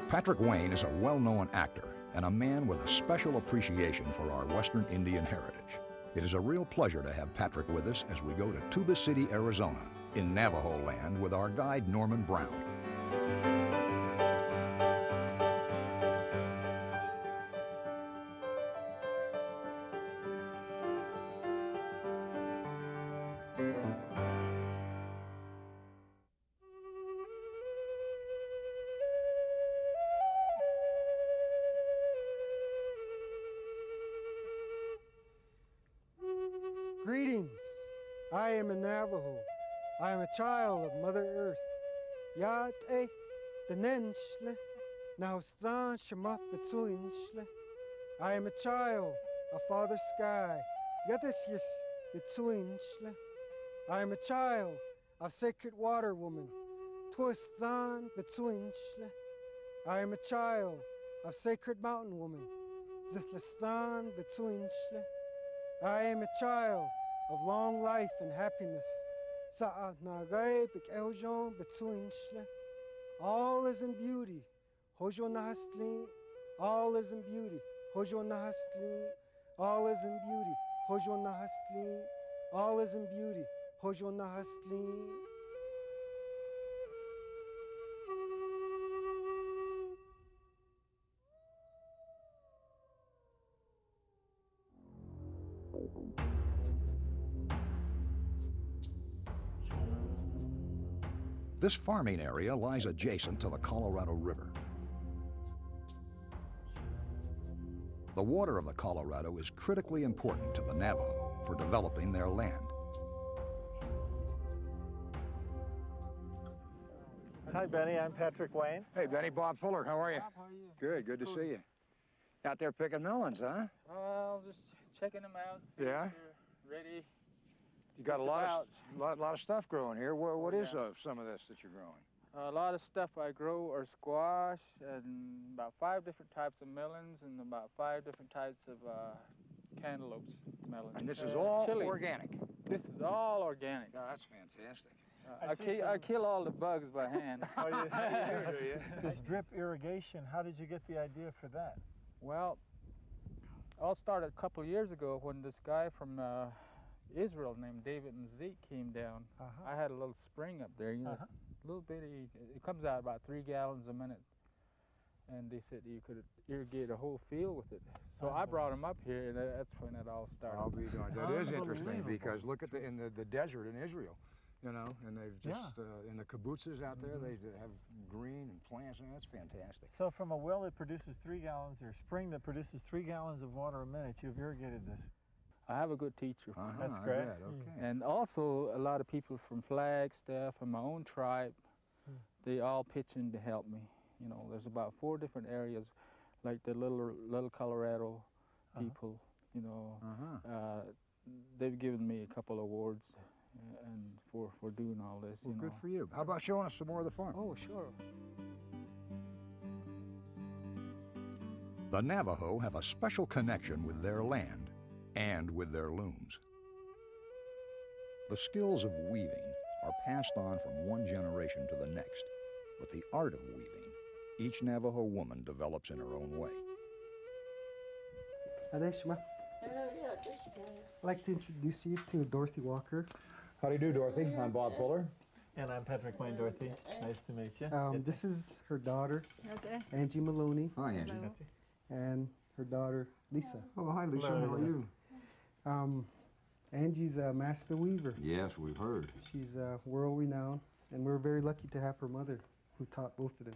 Patrick Wayne is a well-known actor and a man with a special appreciation for our Western Indian heritage. It is a real pleasure to have Patrick with us as we go to Tuba City, Arizona, in Navajo land with our guide Norman Brown. Greetings. I am a Navajo. I am a child of Mother Earth. Yat e the nenshle, now stan shema betsuinshle. I am a child of Father Sky. Yatishlish betsuinshle. I am a child of Sacred Water Woman. Tuastan betsuinshle. I am a child of Sacred Mountain Woman. Zithlistan betsuinshle. I am a child of long life and happiness. Sa'at nagay bik'eljon betsuinshle. All is in beauty. Hojo nahastli. All is in beauty. Hojo nahastli. All is in beauty. Hojo nahastli. All is in beauty. Hojo nahastli. This farming area lies adjacent to the Colorado River. The water of the Colorado is critically important to the Navajo for developing their land. Hi, Benny. I'm Patrick Wayne. Hey, Benny, Bob Fuller. How are you? Bob, how are you? Good to see you. Out there picking melons, huh? Well, just checking them out. See Yeah? if you're ready. You got a lot of stuff growing here. What is yeah. some of this that you're growing? A lot of stuff I grow are squash and about 5 different types of melons and about 5 different types of cantaloupes melons. And this is all chili. organic? This is all organic. Oh, that's fantastic. I kill all the bugs by hand. Oh, you do, you? This drip irrigation, how did you get the idea for that? Well, it all started a couple years ago when this guy from Israel named David and Zeke came down. I had a little spring up there, you know, little bitty. It comes out about 3 gallons a minute. And they said you could irrigate a whole field with it. So I brought them up here, and that's when it all started. I'll be darned. That is interesting because look at in the desert in Israel, you know, and they've just in the kibbutzes out there, they have green and plants, and that's fantastic. So from a well that produces 3 gallons or a spring that produces 3 gallons of water a minute, you've irrigated this. I have a good teacher. That's great. Okay. And also a lot of people from Flagstaff and my own tribe, they all pitch in to help me. You know, there's about 4 different areas, like the little Colorado people, you know. They've given me a couple awards and for doing all this. Well, you know. good for you. How about showing us some more of the farm? Oh, sure. The Navajo have a special connection with their land and with their looms. The skills of weaving are passed on from one generation to the next, but the art of weaving, each Navajo woman develops in her own way. Adeshma, I'd like to introduce you to Dorothy Walker. How do you do, Dorothy? I'm Bob Fuller. And I'm Patrick Wayne, Dorothy. Nice to meet you. This is her daughter, Okay. Angie Maloney. Hi, Angie. Hello. And her daughter, Lisa. Oh, hi, Lisa. Hello, How are Lisa. you? Angie's a master weaver. Yes, we've heard. She's world-renowned, and we're very lucky to have her mother, who taught both of them.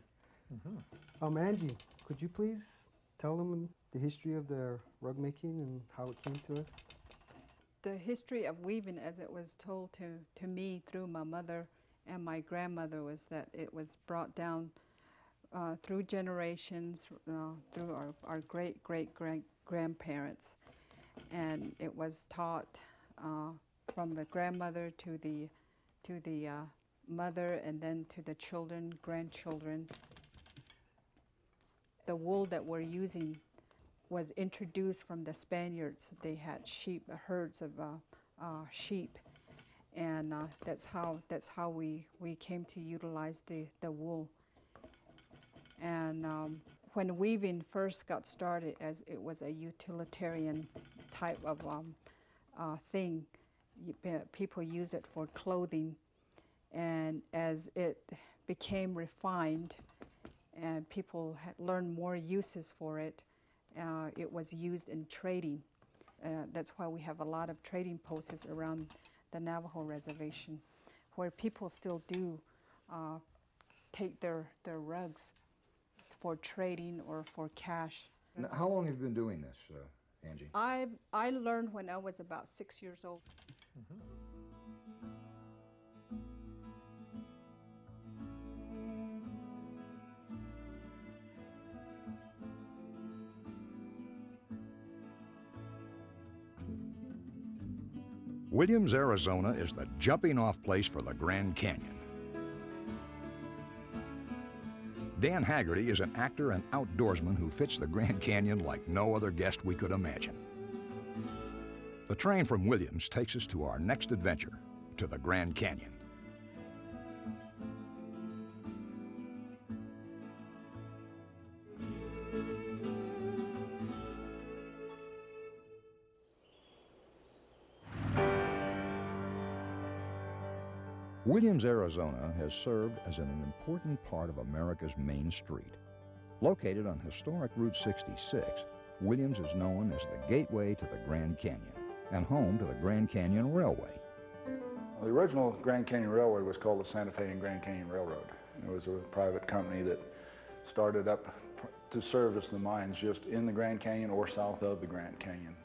Angie, could you please tell them the history of the rug making and how it came to us? The history of weaving, as it was told to me through my mother and my grandmother, was that it was brought down through generations, through our great-great-grandparents. And it was taught from the grandmother to the mother, and then to the children, grandchildren. The wool that we're using was introduced from the Spaniards. They had sheep, herds of sheep, and that's how we came to utilize the wool. And when weaving first got started, as it was a utilitarian type of thing, people use it for clothing, and as it became refined and people had learned more uses for it, it was used in trading. That's why we have a lot of trading posts around the Navajo reservation, where people still do take their rugs for trading or for cash. Now, how long have you been doing this, Angie? I learned when I was about 6 years old. Williams, Arizona is the jumping-off place for the Grand Canyon. Dan Haggerty is an actor and outdoorsman who fits the Grand Canyon like no other guest we could imagine. The train from Williams takes us to our next adventure, to the Grand Canyon. Williams, Arizona has served as an important part of America's main street. Located on historic Route 66, Williams is known as the gateway to the Grand Canyon and home to the Grand Canyon Railway. The original Grand Canyon Railway was called the Santa Fe and Grand Canyon Railroad. It was a private company that started up to service the mines just in the Grand Canyon or south of the Grand Canyon.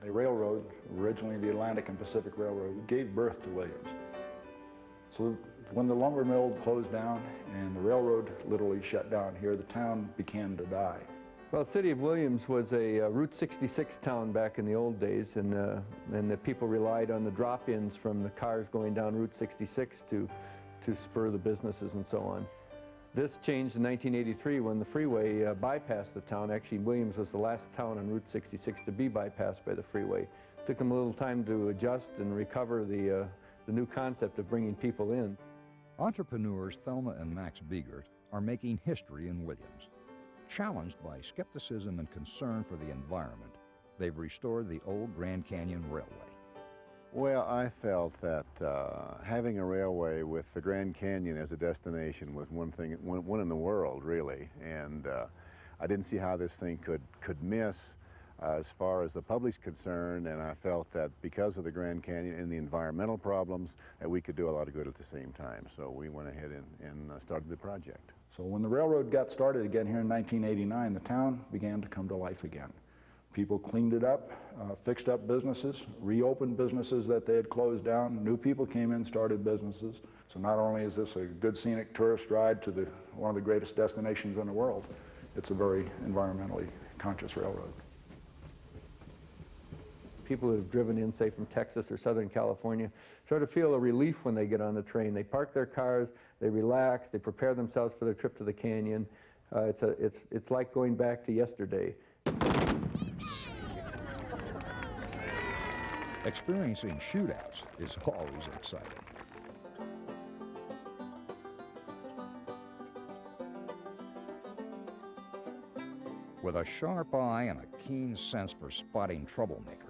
The railroad, originally the Atlantic and Pacific Railroad, gave birth to Williams. So when the lumber mill closed down and the railroad literally shut down here, the town began to die. Well, the city of Williams was a Route 66 town back in the old days, and the people relied on the drop-ins from the cars going down Route 66 to spur the businesses and so on. This changed in 1983 when the freeway bypassed the town. Actually, Williams was the last town on Route 66 to be bypassed by the freeway. It took them a little time to adjust and recover the new concept of bringing people in. Entrepreneurs Thelma and Max Biegert are making history in Williams. Challenged by skepticism and concern for the environment, they've restored the old Grand Canyon Railway. Well, I felt that having a railway with the Grand Canyon as a destination was one in the world, really, and I didn't see how this thing could miss as far as the public's concerned, and I felt that because of the Grand Canyon and the environmental problems, that we could do a lot of good at the same time. So we went ahead and started the project. So when the railroad got started again here in 1989, the town began to come to life again. People cleaned it up, fixed up businesses, reopened businesses that they had closed down. New people came in, started businesses. So not only is this a good scenic tourist ride to one of the greatest destinations in the world, it's a very environmentally conscious railroad. People who have driven in, say, from Texas or Southern California, sort of feel a relief when they get on the train. They park their cars, they relax, they prepare themselves for their trip to the canyon. It's like going back to yesterday. Experiencing shootouts is always exciting. With a sharp eye and a keen sense for spotting troublemakers,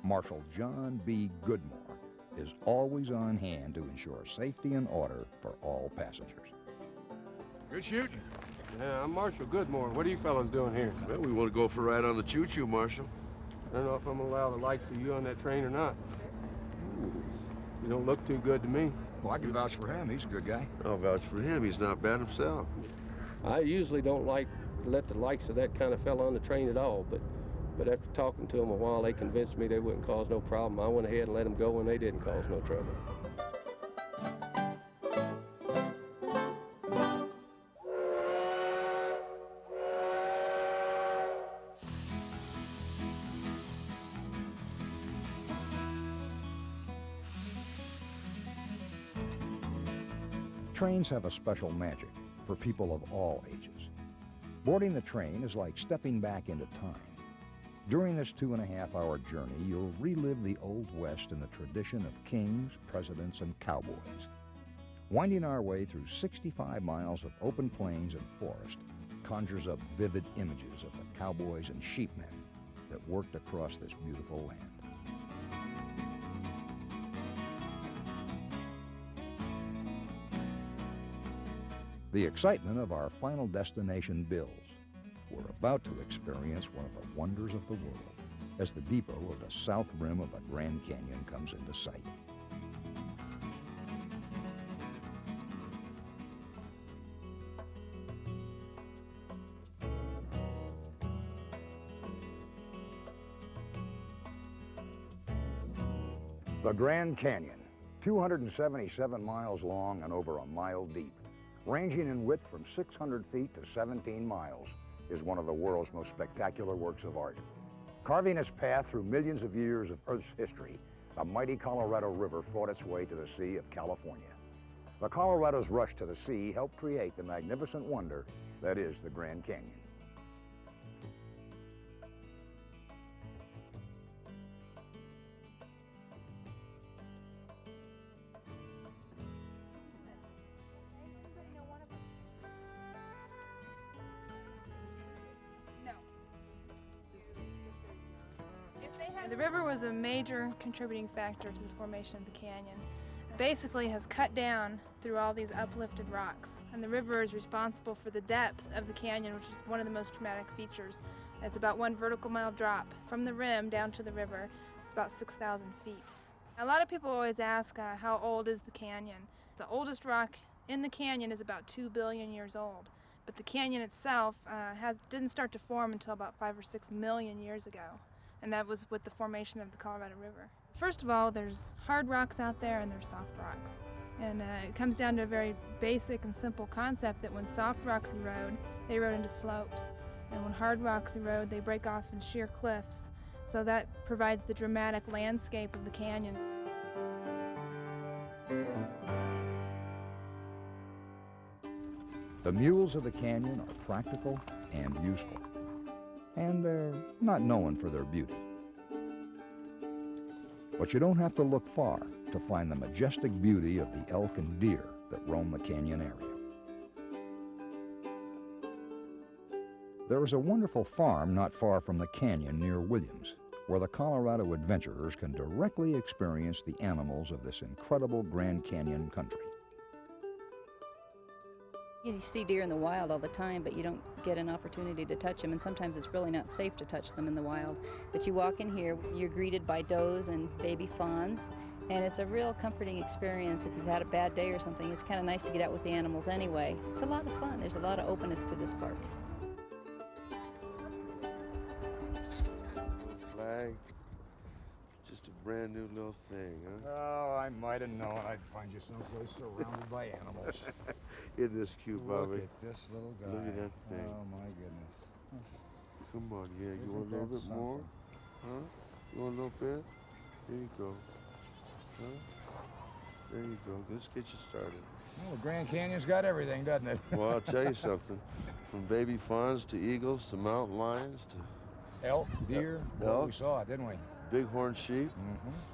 Marshal John B. Goodmore is always on hand to ensure safety and order for all passengers. Good shooting. Yeah, I'm Marshal Goodmore. What are you fellows doing here? Well, we want to go for a ride on the choo-choo, Marshal. I don't know if I'm gonna allow the likes of you on that train or not. You don't look too good to me. Well, I can vouch for him. He's a good guy. I'll vouch for him. He's not bad himself. I usually don't like to let the likes of that kind of fella on the train at all, but after talking to them a while, they convinced me they wouldn't cause no problem. I went ahead and let them go when they didn't cause no trouble. Trains have a special magic for people of all ages. Boarding the train is like stepping back into time. During this 2.5-hour journey, you'll relive the Old West in the tradition of kings, presidents, and cowboys. Winding our way through 65 miles of open plains and forest conjures up vivid images of the cowboys and sheepmen that worked across this beautiful land. The excitement of our final destination builds. We're about to experience one of the wonders of the world as the depot of the south rim of the Grand Canyon comes into sight. The Grand Canyon, 277 miles long and over a mile deep, ranging in width from 600 feet to 17 miles, is one of the world's most spectacular works of art. Carving its path through millions of years of Earth's history, the mighty Colorado River fought its way to the Sea of California. The Colorado's rush to the sea helped create the magnificent wonder that is the Grand Canyon. The river was a major contributing factor to the formation of the canyon. It basically has cut down through all these uplifted rocks, and the river is responsible for the depth of the canyon, which is one of the most dramatic features. It's about 1 vertical mile drop from the rim down to the river. It's about 6,000 feet. A lot of people always ask how old is the canyon. The oldest rock in the canyon is about 2 billion years old, but the canyon itself didn't start to form until about 5 or 6 million years ago, and that was with the formation of the Colorado River. First of all, there's hard rocks out there and there's soft rocks. And it comes down to a very basic and simple concept that when soft rocks erode, they erode into slopes. And when hard rocks erode, they break off in sheer cliffs. So that provides the dramatic landscape of the canyon. The mules of the canyon are practical and useful, and they're not known for their beauty. But you don't have to look far to find the majestic beauty of the elk and deer that roam the canyon area. There is a wonderful farm not far from the canyon near Williams, where the Colorado adventurers can directly experience the animals of this incredible Grand Canyon country. You see deer in the wild all the time, but you don't get an opportunity to touch them, and sometimes it's really not safe to touch them in the wild. But you walk in here, you're greeted by does and baby fawns, and it's a real comforting experience. If you've had a bad day or something, it's kind of nice to get out with the animals anyway. It's a lot of fun. There's a lot of openness to this park. Flag. Just a brand new little thing, huh? Oh, I might have known I'd find you someplace surrounded by animals. Isn't this cute, Bobby? Look at this little guy. Look at that thing. Oh, my goodness. Come on, yeah. You want a little bit more? Huh? You want a little bit? There you go. Huh? There you go. Let's get you started. Well, the Grand Canyon's got everything, doesn't it? Well, I'll tell you something. From baby fawns to eagles to mountain lions to elk, deer. Well, we saw it, didn't we? Bighorn sheep.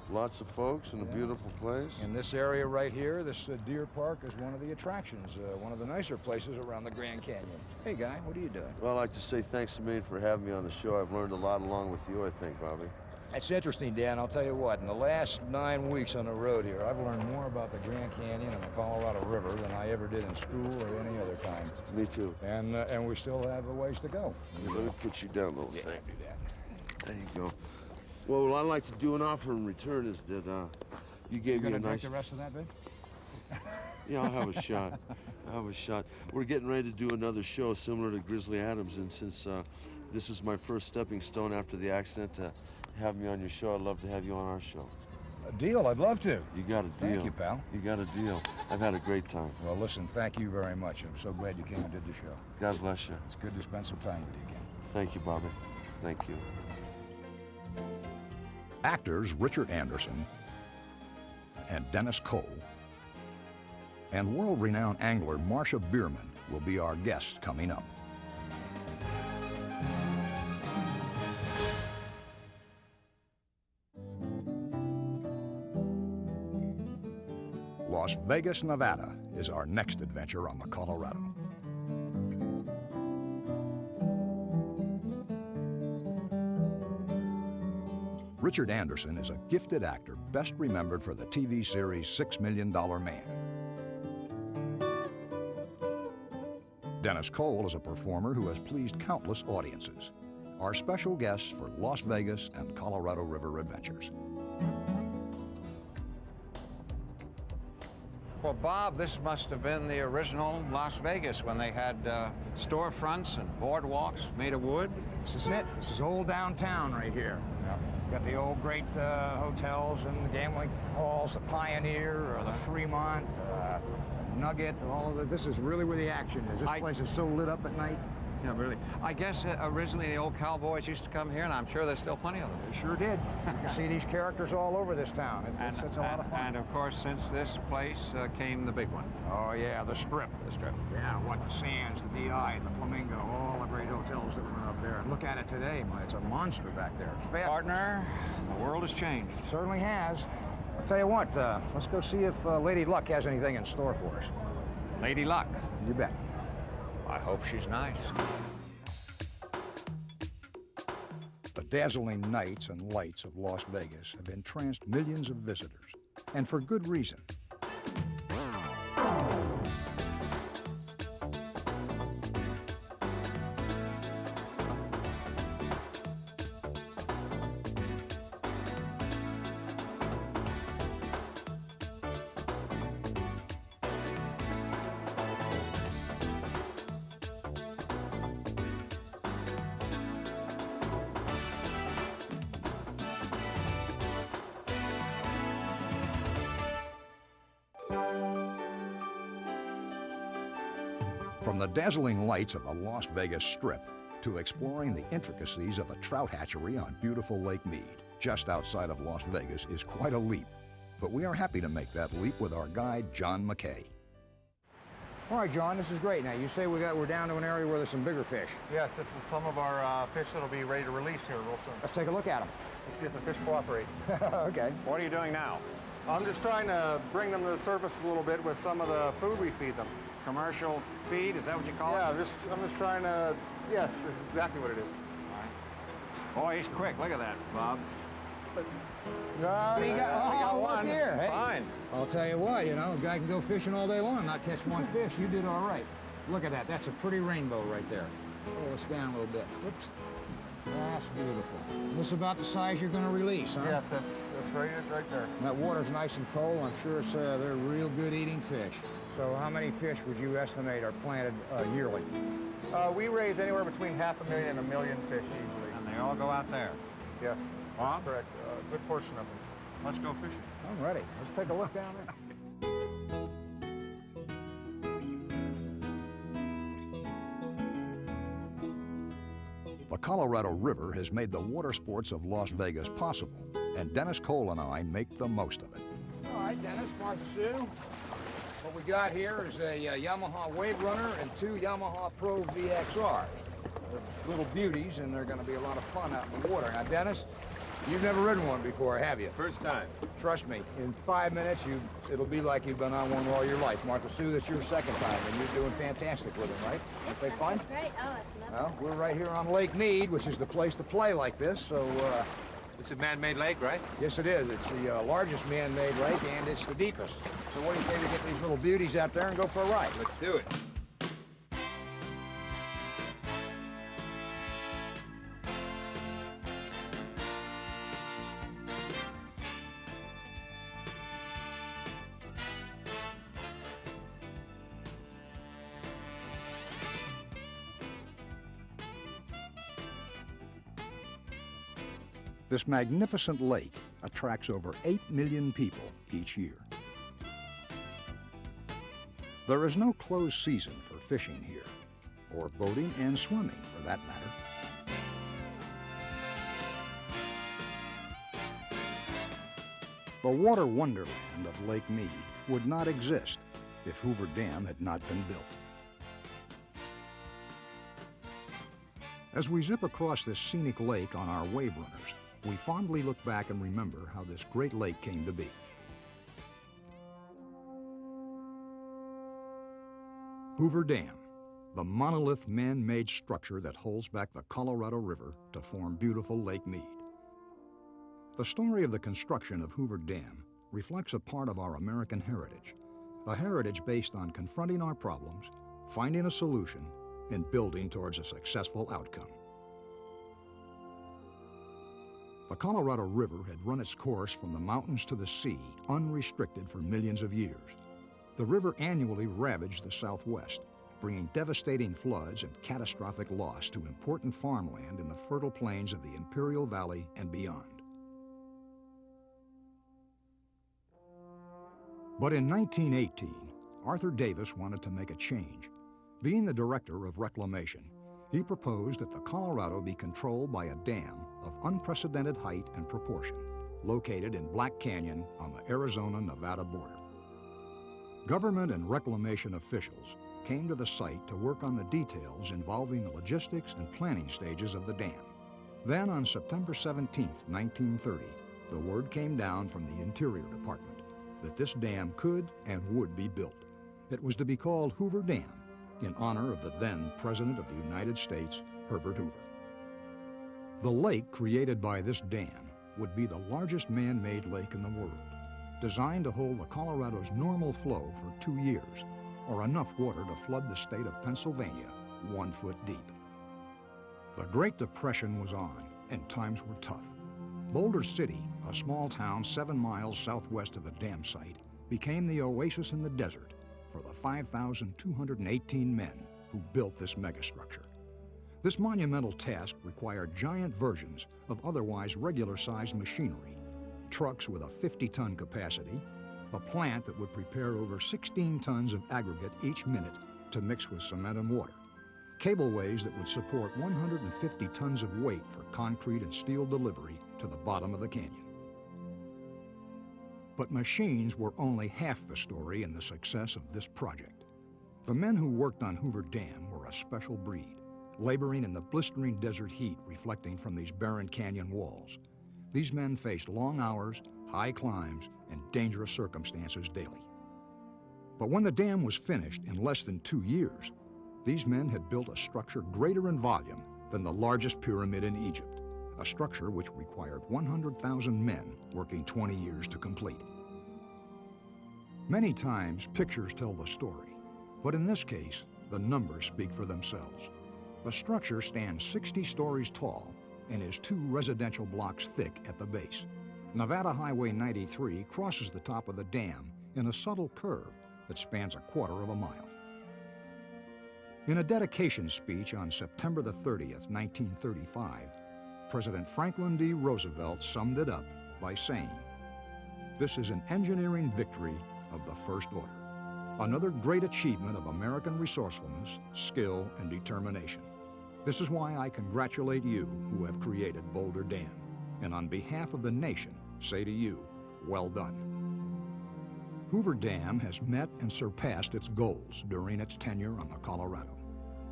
Lots of folks in a beautiful place. In this area right here, this deer park is one of the attractions, one of the nicer places around the Grand Canyon. Hey, Guy, what are you doing? Well, I'd like to say thanks a million for having me on the show. I've learned a lot along with you, I think, Bobby. That's interesting, Dan. I'll tell you what, in the last 9 weeks on the road here, I've learned more about the Grand Canyon and the Colorado River than I ever did in school or any other time. Me too. And we still have a ways to go. Let me put you down a little thing. Do that. There you go. Well, what I'd like to do an offer in return is that you gave me a nice... Drink the rest of that, babe? Yeah, I'll have a shot. I'll have a shot. We're getting ready to do another show similar to Grizzly Adams, and since this was my first stepping stone after the accident to have me on your show, I'd love to have you on our show. A deal, I'd love to. You got a deal. Thank you, pal. You got a deal. I've had a great time. Well, listen, thank you very much. I'm so glad you came and did the show. God bless you. It's good to spend some time with you again. Thank you, Bobby. Thank you. Actors Richard Anderson and Dennis Cole and world-renowned angler Marcia Bierman will be our guests coming up. Las Vegas, Nevada is our next adventure on the Colorado. Richard Anderson is a gifted actor best remembered for the TV series $6 Million Man. Dennis Cole is a performer who has pleased countless audiences. Our special guests for Las Vegas and Colorado River Adventures. Well, Bob, this must have been the original Las Vegas when they had storefronts and boardwalks made of wood. This is it. This is old downtown right here. Got the old great hotels and the gambling halls, the Pioneer, or the Fremont, Nugget, all of it. This is really where the action is. This place is so lit up at night. Yeah, really. I guess originally the old cowboys used to come here, and I'm sure there's still plenty of them. They sure did. You can see these characters all over this town. It's a lot of fun. And of course, since this place came the big one. Oh yeah, the Strip. The Strip. Yeah, what, the Sands, the DI, the Flamingo, all the great hotels that went up there. And look at it today, it's a monster back there. It's fabulous. Partner, the world has changed. Certainly has. I'll tell you what, let's go see if Lady Luck has anything in store for us. Lady Luck? You bet. I hope she's nice. The dazzling nights and lights of Las Vegas have entranced millions of visitors, and for good reason. From the dazzling lights of the Las Vegas Strip to exploring the intricacies of a trout hatchery on beautiful Lake Mead, just outside of Las Vegas, is quite a leap. But we are happy to make that leap with our guide, John McKay. All right, John, this is great. Now, you say we're down to an area where there's some bigger fish. Yes, this is some of our fish that'll be ready to release here real soon. Let's take a look at them. Let's see if the fish cooperate. Okay. What are you doing now? I'm just trying to bring them to the surface a little bit with some of the food we feed them. Commercial feed, is that what you call it? Yeah, I'm just trying to, yes, that's exactly what it is. All right. Boy, he's quick. Look at that, Bob. He got one. Look here. Hey, fine. I'll tell you what, you know, a guy can go fishing all day long, not catch one fish. You did all right. Look at that. That's a pretty rainbow right there. Pull this down a little bit. Whoops. That's beautiful. This is about the size you're going to release, huh? Yes, that's right there. That water's nice and cold. I'm sure they're real good eating fish. So how many fish would you estimate are planted yearly? We raise anywhere between 500,000 and 1 million fish easily. And they all go out there? Yes, Bob? that's correct. A good portion of them. Let's go fishing. I'm ready. Let's take a look down there. The Colorado River has made the water sports of Las Vegas possible, and Dennis Cole and I make the most of it. All right, Dennis, Martha Sue. What we got here is a Yamaha Wave Runner and 2 Yamaha Pro VXRs. They're little beauties, and they're going to be a lot of fun out in the water. Now, Dennis, you've never ridden one before, have you? First time. Trust me, in 5 minutes, it'll be like you've been on one all your life. Martha Sue, that's your second time, and you're doing fantastic with them, right? Yes, Aren't they fun? Great. Oh, it's lovely. Well, we're right here on Lake Mead, which is the place to play like this, so... It's a man-made lake, right? Yes, it is. It's the largest man-made lake, and it's the deepest. So what do you say we get these little beauties out there and go for a ride? Let's do it. This magnificent lake attracts over 8 million people each year. There is no closed season for fishing here, or boating and swimming for that matter. The water wonderland of Lake Mead would not exist if Hoover Dam had not been built. As we zip across this scenic lake on our wave runners, we fondly look back and remember how this great lake came to be. Hoover Dam, the monolith man-made structure that holds back the Colorado River to form beautiful Lake Mead. The story of the construction of Hoover Dam reflects a part of our American heritage, a heritage based on confronting our problems, finding a solution, and building towards a successful outcome. The Colorado River had run its course from the mountains to the sea, unrestricted for millions of years. The river annually ravaged the Southwest, bringing devastating floods and catastrophic loss to important farmland in the fertile plains of the Imperial Valley and beyond. But in 1918, Arthur Davis wanted to make a change. Being the director of reclamation, he proposed that the Colorado be controlled by a dam of unprecedented height and proportion, located in Black Canyon on the Arizona-Nevada border. Government and reclamation officials came to the site to work on the details involving the logistics and planning stages of the dam. Then on September 17, 1930, the word came down from the Interior Department that this dam could and would be built. It was to be called Hoover Dam, in honor of the then President of the United States, Herbert Hoover. The lake created by this dam would be the largest man-made lake in the world, designed to hold the Colorado's normal flow for 2 years, or enough water to flood the state of Pennsylvania 1 foot deep. The Great Depression was on, and times were tough. Boulder City, a small town 7 miles southwest of the dam site, became the oasis in the desert for the 5,218 men who built this megastructure. This monumental task required giant versions of otherwise regular-sized machinery, trucks with a 50-ton capacity, a plant that would prepare over 16 tons of aggregate each minute to mix with cement and water. Cableways that would support 150 tons of weight for concrete and steel delivery to the bottom of the canyon. But machines were only half the story in the success of this project. The men who worked on Hoover Dam were a special breed, laboring in the blistering desert heat reflecting from these barren canyon walls. These men faced long hours, high climbs, and dangerous circumstances daily. But when the dam was finished in less than 2 years, these men had built a structure greater in volume than the largest pyramid in Egypt, a structure which required 100,000 men working 20 years to complete. Many times, pictures tell the story, but in this case, the numbers speak for themselves. The structure stands 60 stories tall and is 2 residential blocks thick at the base. Nevada Highway 93 crosses the top of the dam in a subtle curve that spans 1/4 mile. In a dedication speech on September the 30th, 1935, President Franklin D. Roosevelt summed it up by saying, "This is an engineering victory of the first order, another great achievement of American resourcefulness, skill, and determination. This is why I congratulate you who have created Boulder Dam, and on behalf of the nation, say to you, well done." Hoover Dam has met and surpassed its goals during its tenure on the Colorado,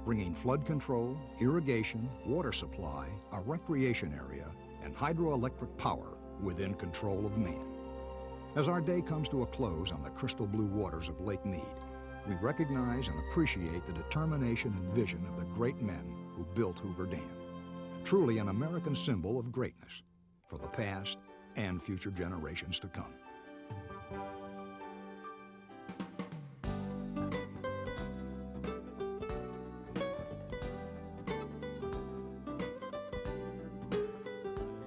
bringing flood control, irrigation, water supply, a recreation area, and hydroelectric power within control of man. As our day comes to a close on the crystal blue waters of Lake Mead, we recognize and appreciate the determination and vision of the great men who built Hoover Dam, truly an American symbol of greatness for the past and future generations to come.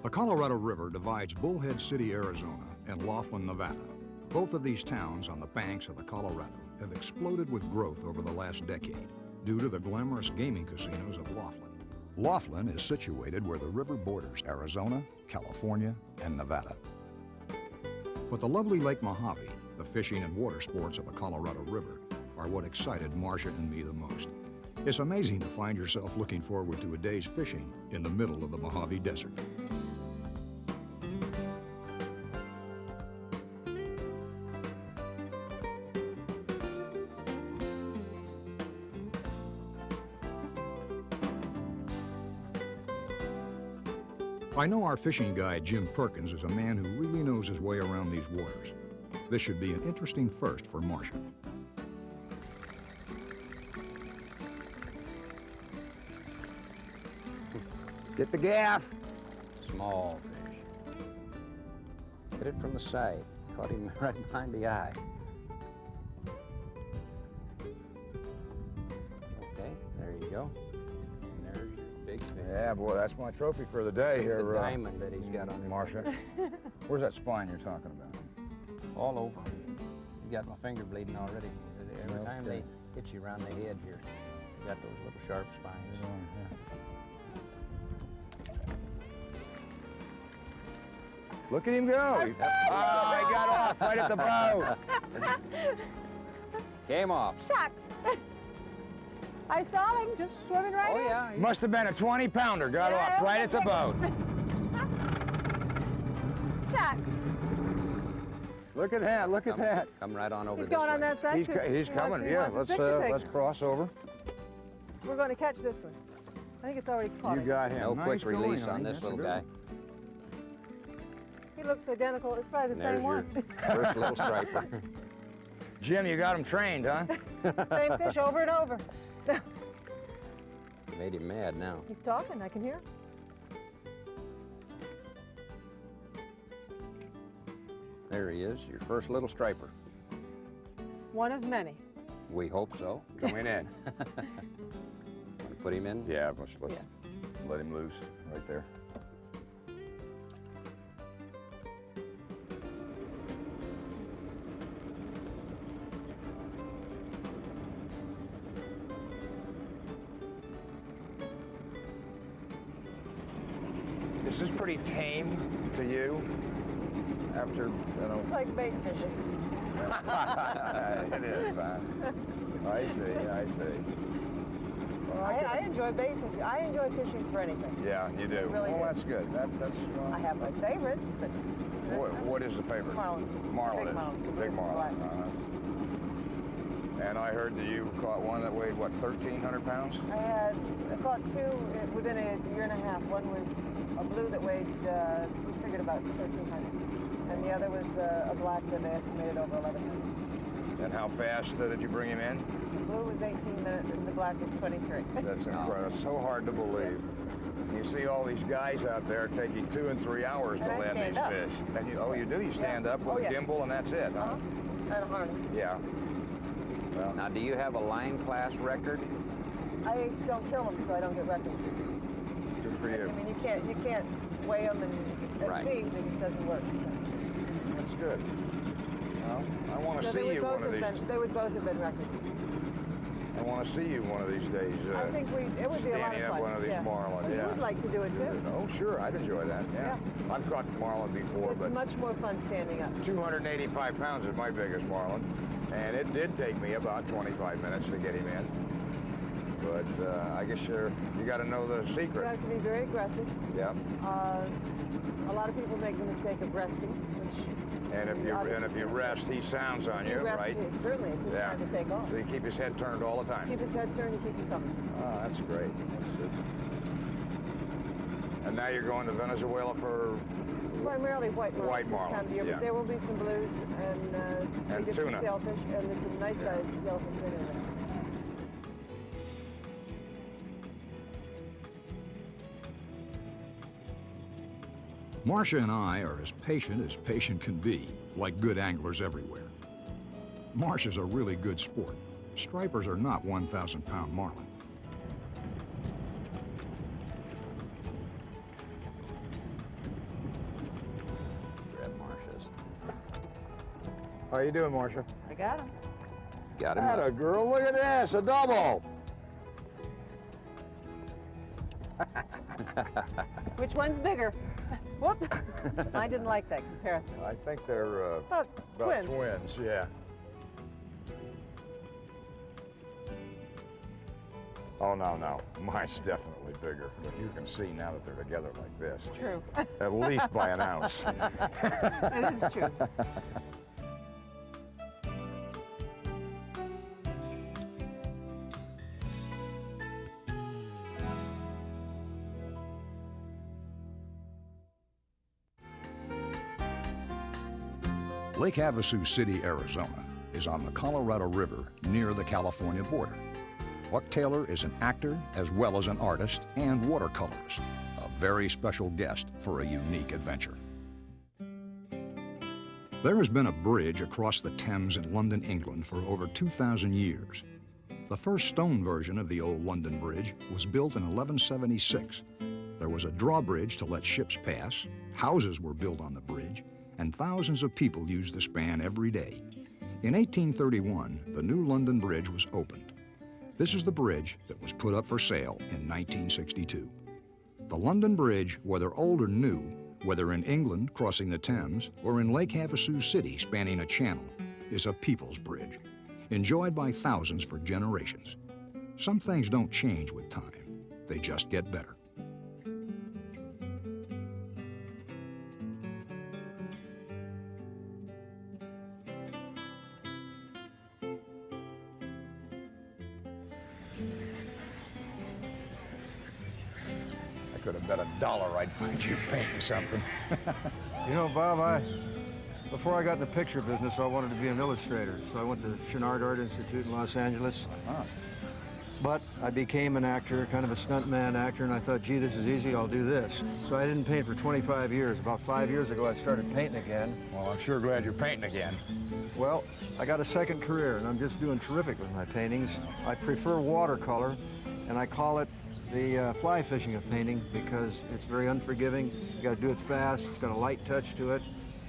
The Colorado River divides Bullhead City, Arizona, and Laughlin, Nevada. Both of these towns on the banks of the Colorado have exploded with growth over the last decade due to the glamorous gaming casinos of Laughlin. Laughlin is situated where the river borders Arizona, California, and Nevada. But the lovely Lake Mojave, the fishing and water sports of the Colorado River, are what excited Marcia and me the most. It's amazing to find yourself looking forward to a day's fishing in the middle of the Mojave Desert. I know our fishing guide, Jim Perkins, is a man who really knows his way around these waters. This should be an interesting first for Marcia. Get the gaff. Small fish. Hit it from the side. Caught him right behind the eye. Okay, there you go. And there's your big fish. Yeah, boy, that's my trophy for the day here. The diamond that he's got on Marcia. Where's that spine you're talking about? All over. You got my finger bleeding already. Every time they hit you around the head here, you got those little sharp spines. Look at him go. Oh, he got off right at the bow. Came off. Shucks. I saw him just swimming right in. Oh, yeah. Must have been a 20-pounder. Got off right at the boat. Shucks. Look at that. Look at that. Come right on over He's this going way. on that side. He's coming. Yeah, let's cross over. We're going to catch this one. I think it's already caught. You got him. No nice quick release going, on this little guy. He looks identical. It's probably the There's same one. First little striper. Jim, you got him trained, huh? Same fish over and over. Made him mad now. He's talking. I can hear. There he is, your first little striper. One of many. We hope so. Going in. Want to put him in? Yeah, let's let him loose right there. Is this pretty tame to you? After, It's like bait fishing. It is, huh? I see. Well, I enjoy bait fishing. I enjoy fishing for anything. Yeah, you do. Really well, do. That's good. That's. I have my favorite, but. What is the favorite? Marlin. Marlin. Big marlin. Big marlin. And I heard that you caught one that weighed, what, 1,300 pounds? I caught two within a year and a half. One was a blue that weighed, we figured about 1,300. And the other was a black that they estimated over 1,100. And how fast did you bring him in? The blue was 18 minutes and the black was 23. That's incredible. It's so hard to believe. You see all these guys out there taking 2 and 3 hours to land these fish. And you do? You stand up with a gimbal and that's it, huh? And a harness. Yeah. Well, now, do you have a line class record? I don't kill them, so I don't get records. Good for you. I mean, you can't weigh them and see. It just doesn't work. So. That's good. Well, I want to see you one of these. They would both have been records. I want to see you one of these days. I think it would be a lot of fun. Standing up one of these marlin. You would like to do it too. Oh, sure, I'd enjoy that. Yeah. I've caught marlin before, but it's much more fun standing up. 285 pounds is my biggest marlin, and it did take me about 25 minutes to get him in. But I guess you got to know the secret. You have to be very aggressive. Yeah. A lot of people make the mistake of resting, which. And if you rest, he sounds on you, right? Certainly, it's his time to take off. So you keep his head turned all the time. Keep his head turned and keep him coming. Oh, that's great. That's good. And now you're going to Venezuela for primarily white marlin White marlin, this time of year, yeah. but there will be some blues and tuna. some sailfish and there's some nice sized yellowfin tuna in there. Marcia and I are as patient can be, like good anglers everywhere. Marcia's a really good sport. Stripers are not 1,000-pound marlin. Grab Marcia's. How you doing, Marcia? I got him. Got him. Atta girl, look at this, a double. Which one's bigger? Whoop! I didn't like that comparison. I think they're about twins, yeah. Oh, no. Mine's definitely bigger, but you can see now that they're together like this. True. At least by an ounce. It is true. Lake Havasu City, Arizona is on the Colorado River near the California border. Buck Taylor is an actor as well as an artist and watercolorist, a very special guest for a unique adventure. There has been a bridge across the Thames in London, England for over 2,000 years. The first stone version of the old London Bridge was built in 1176. There was a drawbridge to let ships pass, houses were built on the bridge, and thousands of people used the span every day. In 1831, the new London Bridge was opened. This is the bridge that was put up for sale in 1962. The London Bridge, whether old or new, whether in England crossing the Thames or in Lake Havasu City spanning a channel, is a people's bridge, enjoyed by thousands for generations. Some things don't change with time, they just get better. Could have bet $1 I'd find you painting something. You know, Bob, before I got in the picture business, I wanted to be an illustrator. So I went to Chouinard Art Institute in Los Angeles. But I became an actor, kind of a stuntman actor, and I thought, gee, this is easy, I'll do this. So I didn't paint for 25 years. About 5 years ago, I started painting again. Well, I'm sure glad you're painting again. Well, I got a second career, and I'm just doing terrific with my paintings. I prefer watercolor, and I call it the fly fishing of painting because it's very unforgiving. You got to do it fast. It's got a light touch to it,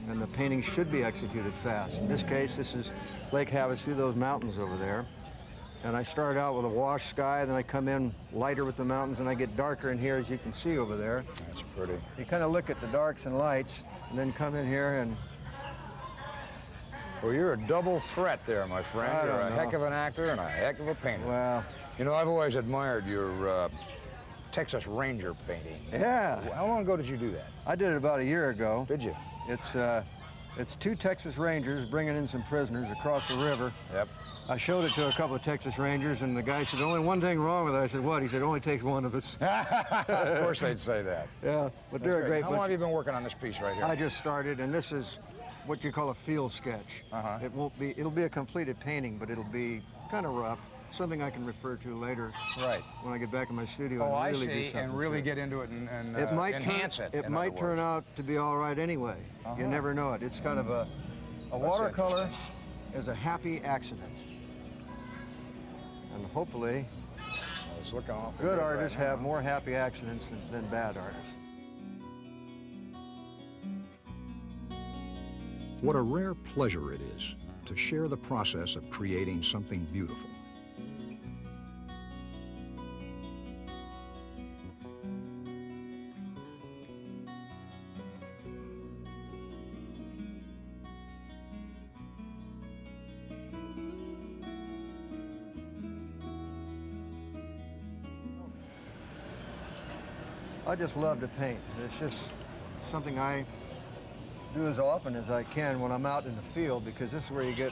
and the painting should be executed fast. In this case, this is Lake Havasu, those mountains over there. And I start out with a wash sky, then I come in lighter with the mountains, and I get darker in here, as you can see over there. That's pretty. You kind of look at the darks and lights, and then come in here and Well, you're a double threat there, my friend. I You're don't a know. heck of an actor and a heck of a painter. Well, you know, I've always admired your Texas Ranger painting. Yeah. How long ago did you do that? I did it about a year ago. Did you? It's two Texas Rangers bringing in some prisoners across the river. Yep. I showed it to a couple of Texas Rangers, and the guy said, only one thing wrong with it. I said, what? He said, it only takes one of us. Of course they'd say that. Yeah, but they're a great How bunch. long have you been working on this piece right here? I just started, and this is what you call a field sketch. It'll be a completed painting, but it'll be kind of rough. Something I can refer to later. Right. When I get back in my studio Oh, and I really do see, something. and really to it. get into it and It might enhance it. It in might other turn words. out to be all right anyway. You never know it. It's kind of a watercolor is a happy accident. And hopefully, it's looking awful good right artists now. have more happy accidents than bad artists. What a rare pleasure it is to share the process of creating something beautiful. I just love to paint. It's just something I do as often as I can when I'm out in the field, because this is where you get.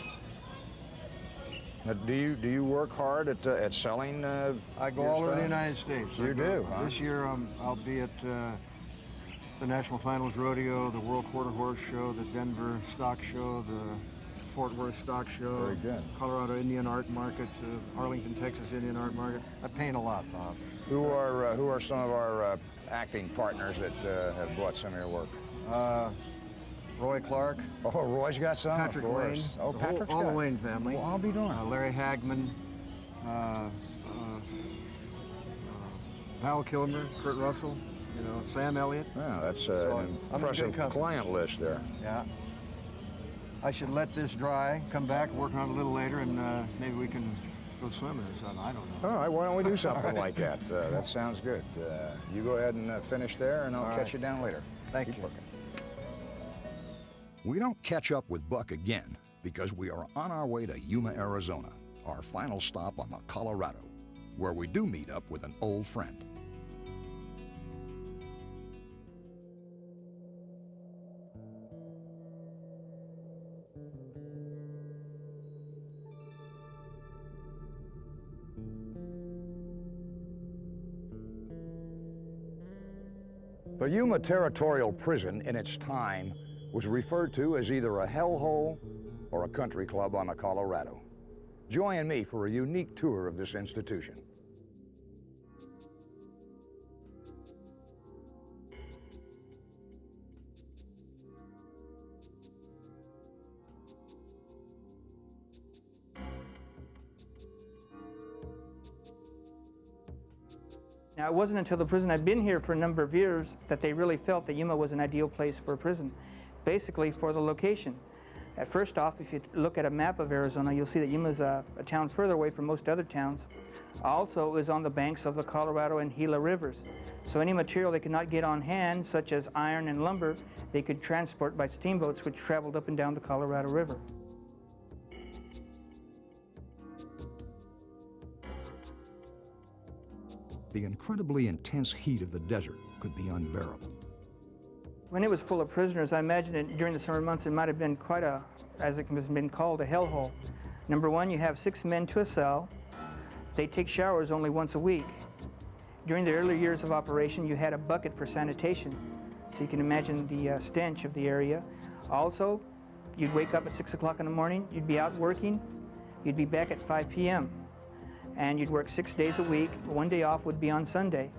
Now, do you work hard at selling? I go your all over the stuff? United States. You do, huh? This year I'll be at the National Finals Rodeo, the World Quarter Horse Show, the Denver Stock Show, the Fort Worth Stock Show, Very good. Colorado Indian Art Market, Arlington, Texas Indian Art Market. I paint a lot, Bob. Who are some of our acting partners that have bought some of your work? Roy Clark. Oh, Roy's got some, Patrick of course. Wayne. Oh, Patrick's all got the it. Wayne family. Well, I'll be darned. Larry Hagman, Val Kilmer, Kurt Russell, you know, Sam Elliott. Yeah, that's So an I'm in good impressive company. client list there. Yeah. I should let this dry, come back, work on it a little later, and maybe we can go swimming or something. I don't know. All right, why don't we do something All right. like that? That sounds good. You go ahead and finish there, and I'll All catch right. you down later. Thank Keep you. working. We don't catch up with Buck again because we are on our way to Yuma, Arizona, our final stop on the Colorado, where we do meet up with an old friend. The Yuma Territorial Prison in its time was referred to as either a hellhole or a country club on the Colorado. Join me for a unique tour of this institution. Now, it wasn't until the prison I'd been here for a number of years that they really felt that Yuma was an ideal place for a prison, basically for the location. First off, if you look at a map of Arizona, you'll see that Yuma is a town further away from most other towns. Also, it was on the banks of the Colorado and Gila rivers. So any material they could not get on hand, such as iron and lumber, they could transport by steamboats which traveled up and down the Colorado River. The incredibly intense heat of the desert could be unbearable. When it was full of prisoners, I imagine it, during the summer months it might have been quite a, as it has been called, a hellhole. Number one, you have 6 men to a cell. They take showers only once a week. During the early years of operation, you had a bucket for sanitation, so you can imagine the stench of the area. Also, you'd wake up at 6 o'clock in the morning, you'd be out working, you'd be back at 5 p.m. And you'd work 6 days a week. 1 day off would be on Sunday.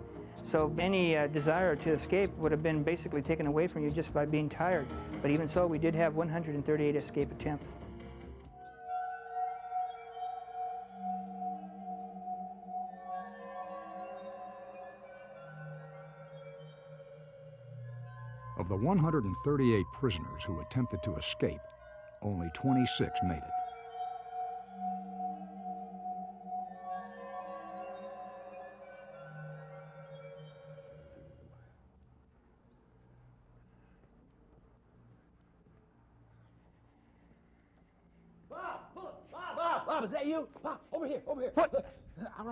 So any desire to escape would have been basically taken away from you just by being tired. But even so, we did have 138 escape attempts. Of the 138 prisoners who attempted to escape, only 26 made it. Bob, is that you? Bob, over here, over here. What?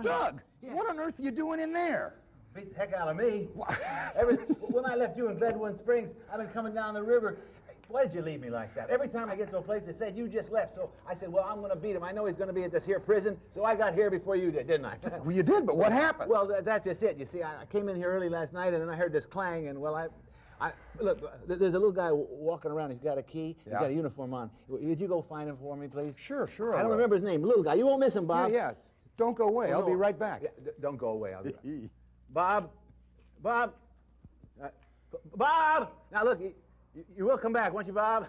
Doug, what on earth are you doing in there? Beats the heck out of me. When I left you in Glenwood Springs, I've been coming down the river. Why did you leave me like that? Every time I get to a place, they said you just left. So I said, well, I'm going to beat him. I know he's going to be at this here prison. So I got here before you did, didn't I? Well, you did, but what happened? Well, that's just it. You see, I came in here early last night, and then I heard this clang, and well, look, there's a little guy walking around. He's got a key. He's got a uniform on. Would you go find him for me, please? Sure, sure. I don't remember his name. Little guy. You won't miss him, Bob. Yeah. Don't go away. I'll be right back. Yeah, don't go away. I'll be right. Bob. Bob! Now, look, you will come back, won't you, Bob?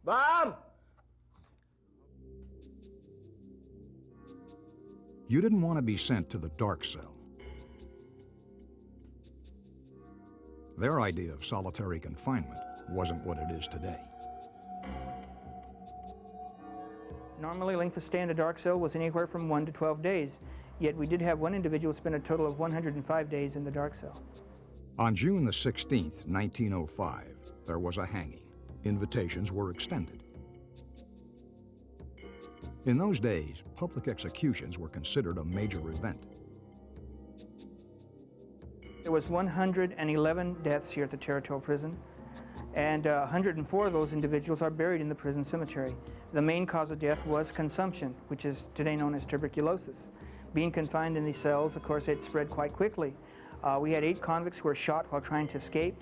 Bob! You didn't want to be sent to the dark cell. Their idea of solitary confinement wasn't what it is today. Normally, length of stay in a dark cell was anywhere from 1 to 12 days, yet we did have one individual spend a total of 105 days in the dark cell. On June the 16th, 1905, there was a hanging. Invitations were extended. In those days, public executions were considered a major event. There was 111 deaths here at the Territorial Prison, and 104 of those individuals are buried in the prison cemetery. The main cause of death was consumption, which is today known as tuberculosis. Being confined in these cells, of course, it spread quite quickly. We had 8 convicts who were shot while trying to escape,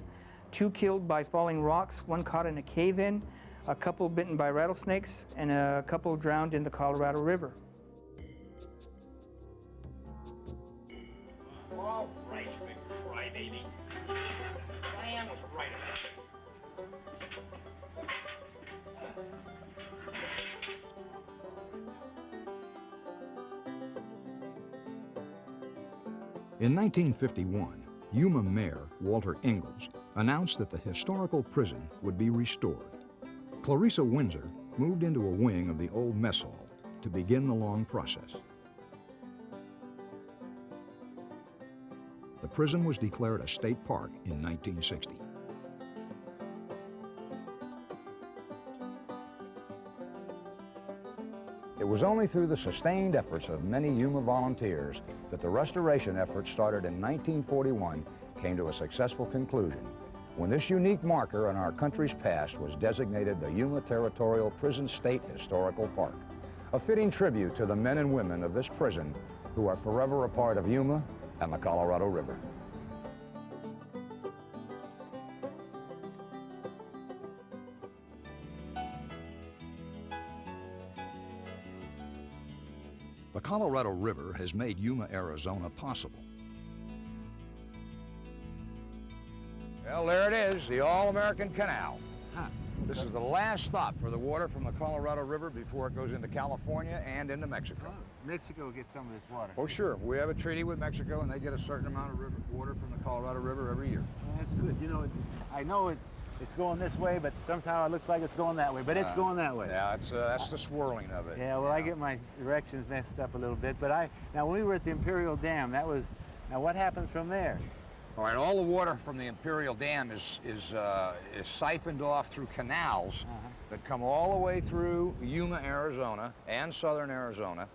2 killed by falling rocks, 1 caught in a cave-in, a couple bitten by rattlesnakes, and a couple drowned in the Colorado River. All right, you big crybaby. Diane was right about it. In 1951, Yuma Mayor Walter Ingalls announced that the historical prison would be restored. Clarissa Windsor moved into a wing of the old mess hall to begin the long process. The prison was declared a state park in 1960. It was only through the sustained efforts of many Yuma volunteers that the restoration effort started in 1941 came to a successful conclusion, when this unique marker in our country's past was designated the Yuma Territorial Prison State Historical Park, a fitting tribute to the men and women of this prison who are forever a part of Yuma and the Colorado River. The Colorado River has made Yuma, Arizona possible. Well, there it is, the All-American Canal. This is the last stop for the water from the Colorado River before it goes into California and into Mexico. Mexico gets some of this water. Oh, sure. We have a treaty with Mexico, and they get a certain amount of water from the Colorado River every year. Well, that's good. You know, I know it's going this way, but somehow it looks like it's going that way. But it's going that way. Yeah, that's the swirling of it. Yeah, well, I get my directions messed up a little bit. But now when we were at the Imperial Dam, now what happens from there? All right, all the water from the Imperial Dam is siphoned off through canals that come all the way through Yuma, Arizona, and southern Arizona.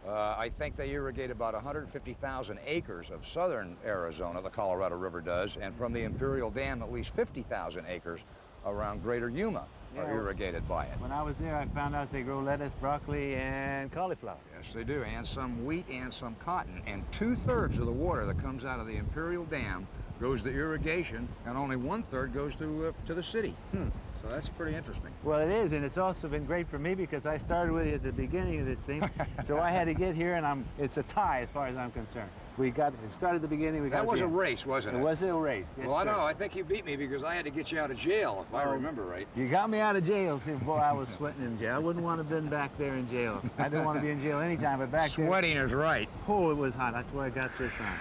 I think they irrigate about 150,000 acres of southern Arizona, the Colorado River does, and from the Imperial Dam, at least 50,000 acres around greater Yuma are irrigated by it. When I was there, I found out they grow lettuce, broccoli, and cauliflower. Yes, they do, and some wheat and some cotton. And 2/3 of the water that comes out of the Imperial Dam goes to irrigation, and only 1/3 goes to the city. So that's pretty interesting. Well, it is, and it's also been great for me because I started with it at the beginning of this thing. So I had to get here, and it's a tie as far as I'm concerned. We started at the beginning. That was a race, wasn't it? It was a race. Yes, well, I don't know. I think you beat me because I had to get you out of jail, if I remember right. You got me out of jail. See, boy, I was sweating in jail. I wouldn't want to have been back there in jail. I didn't want to be in jail anytime, but back there. Sweating is right. Oh, it was hot. That's why I got this on.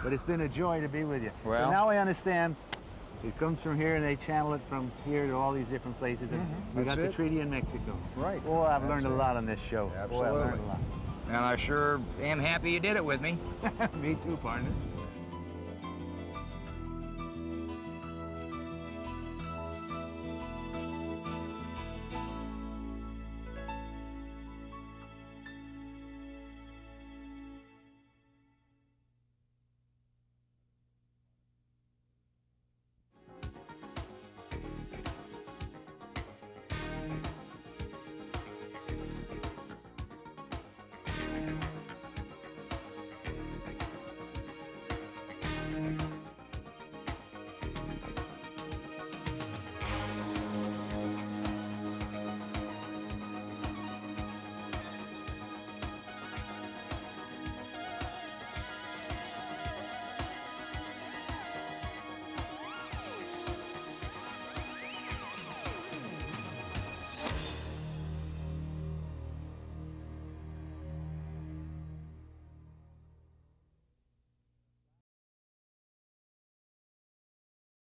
But it's been a joy to be with you. Well, so now I understand. It comes from here, and they channel it from here to all these different places. And we got the treaty in Mexico. Right. Oh, I've learned a lot on this show. Absolutely. Boy, I've learned a lot. And I sure am happy you did it with me. Me too, partner.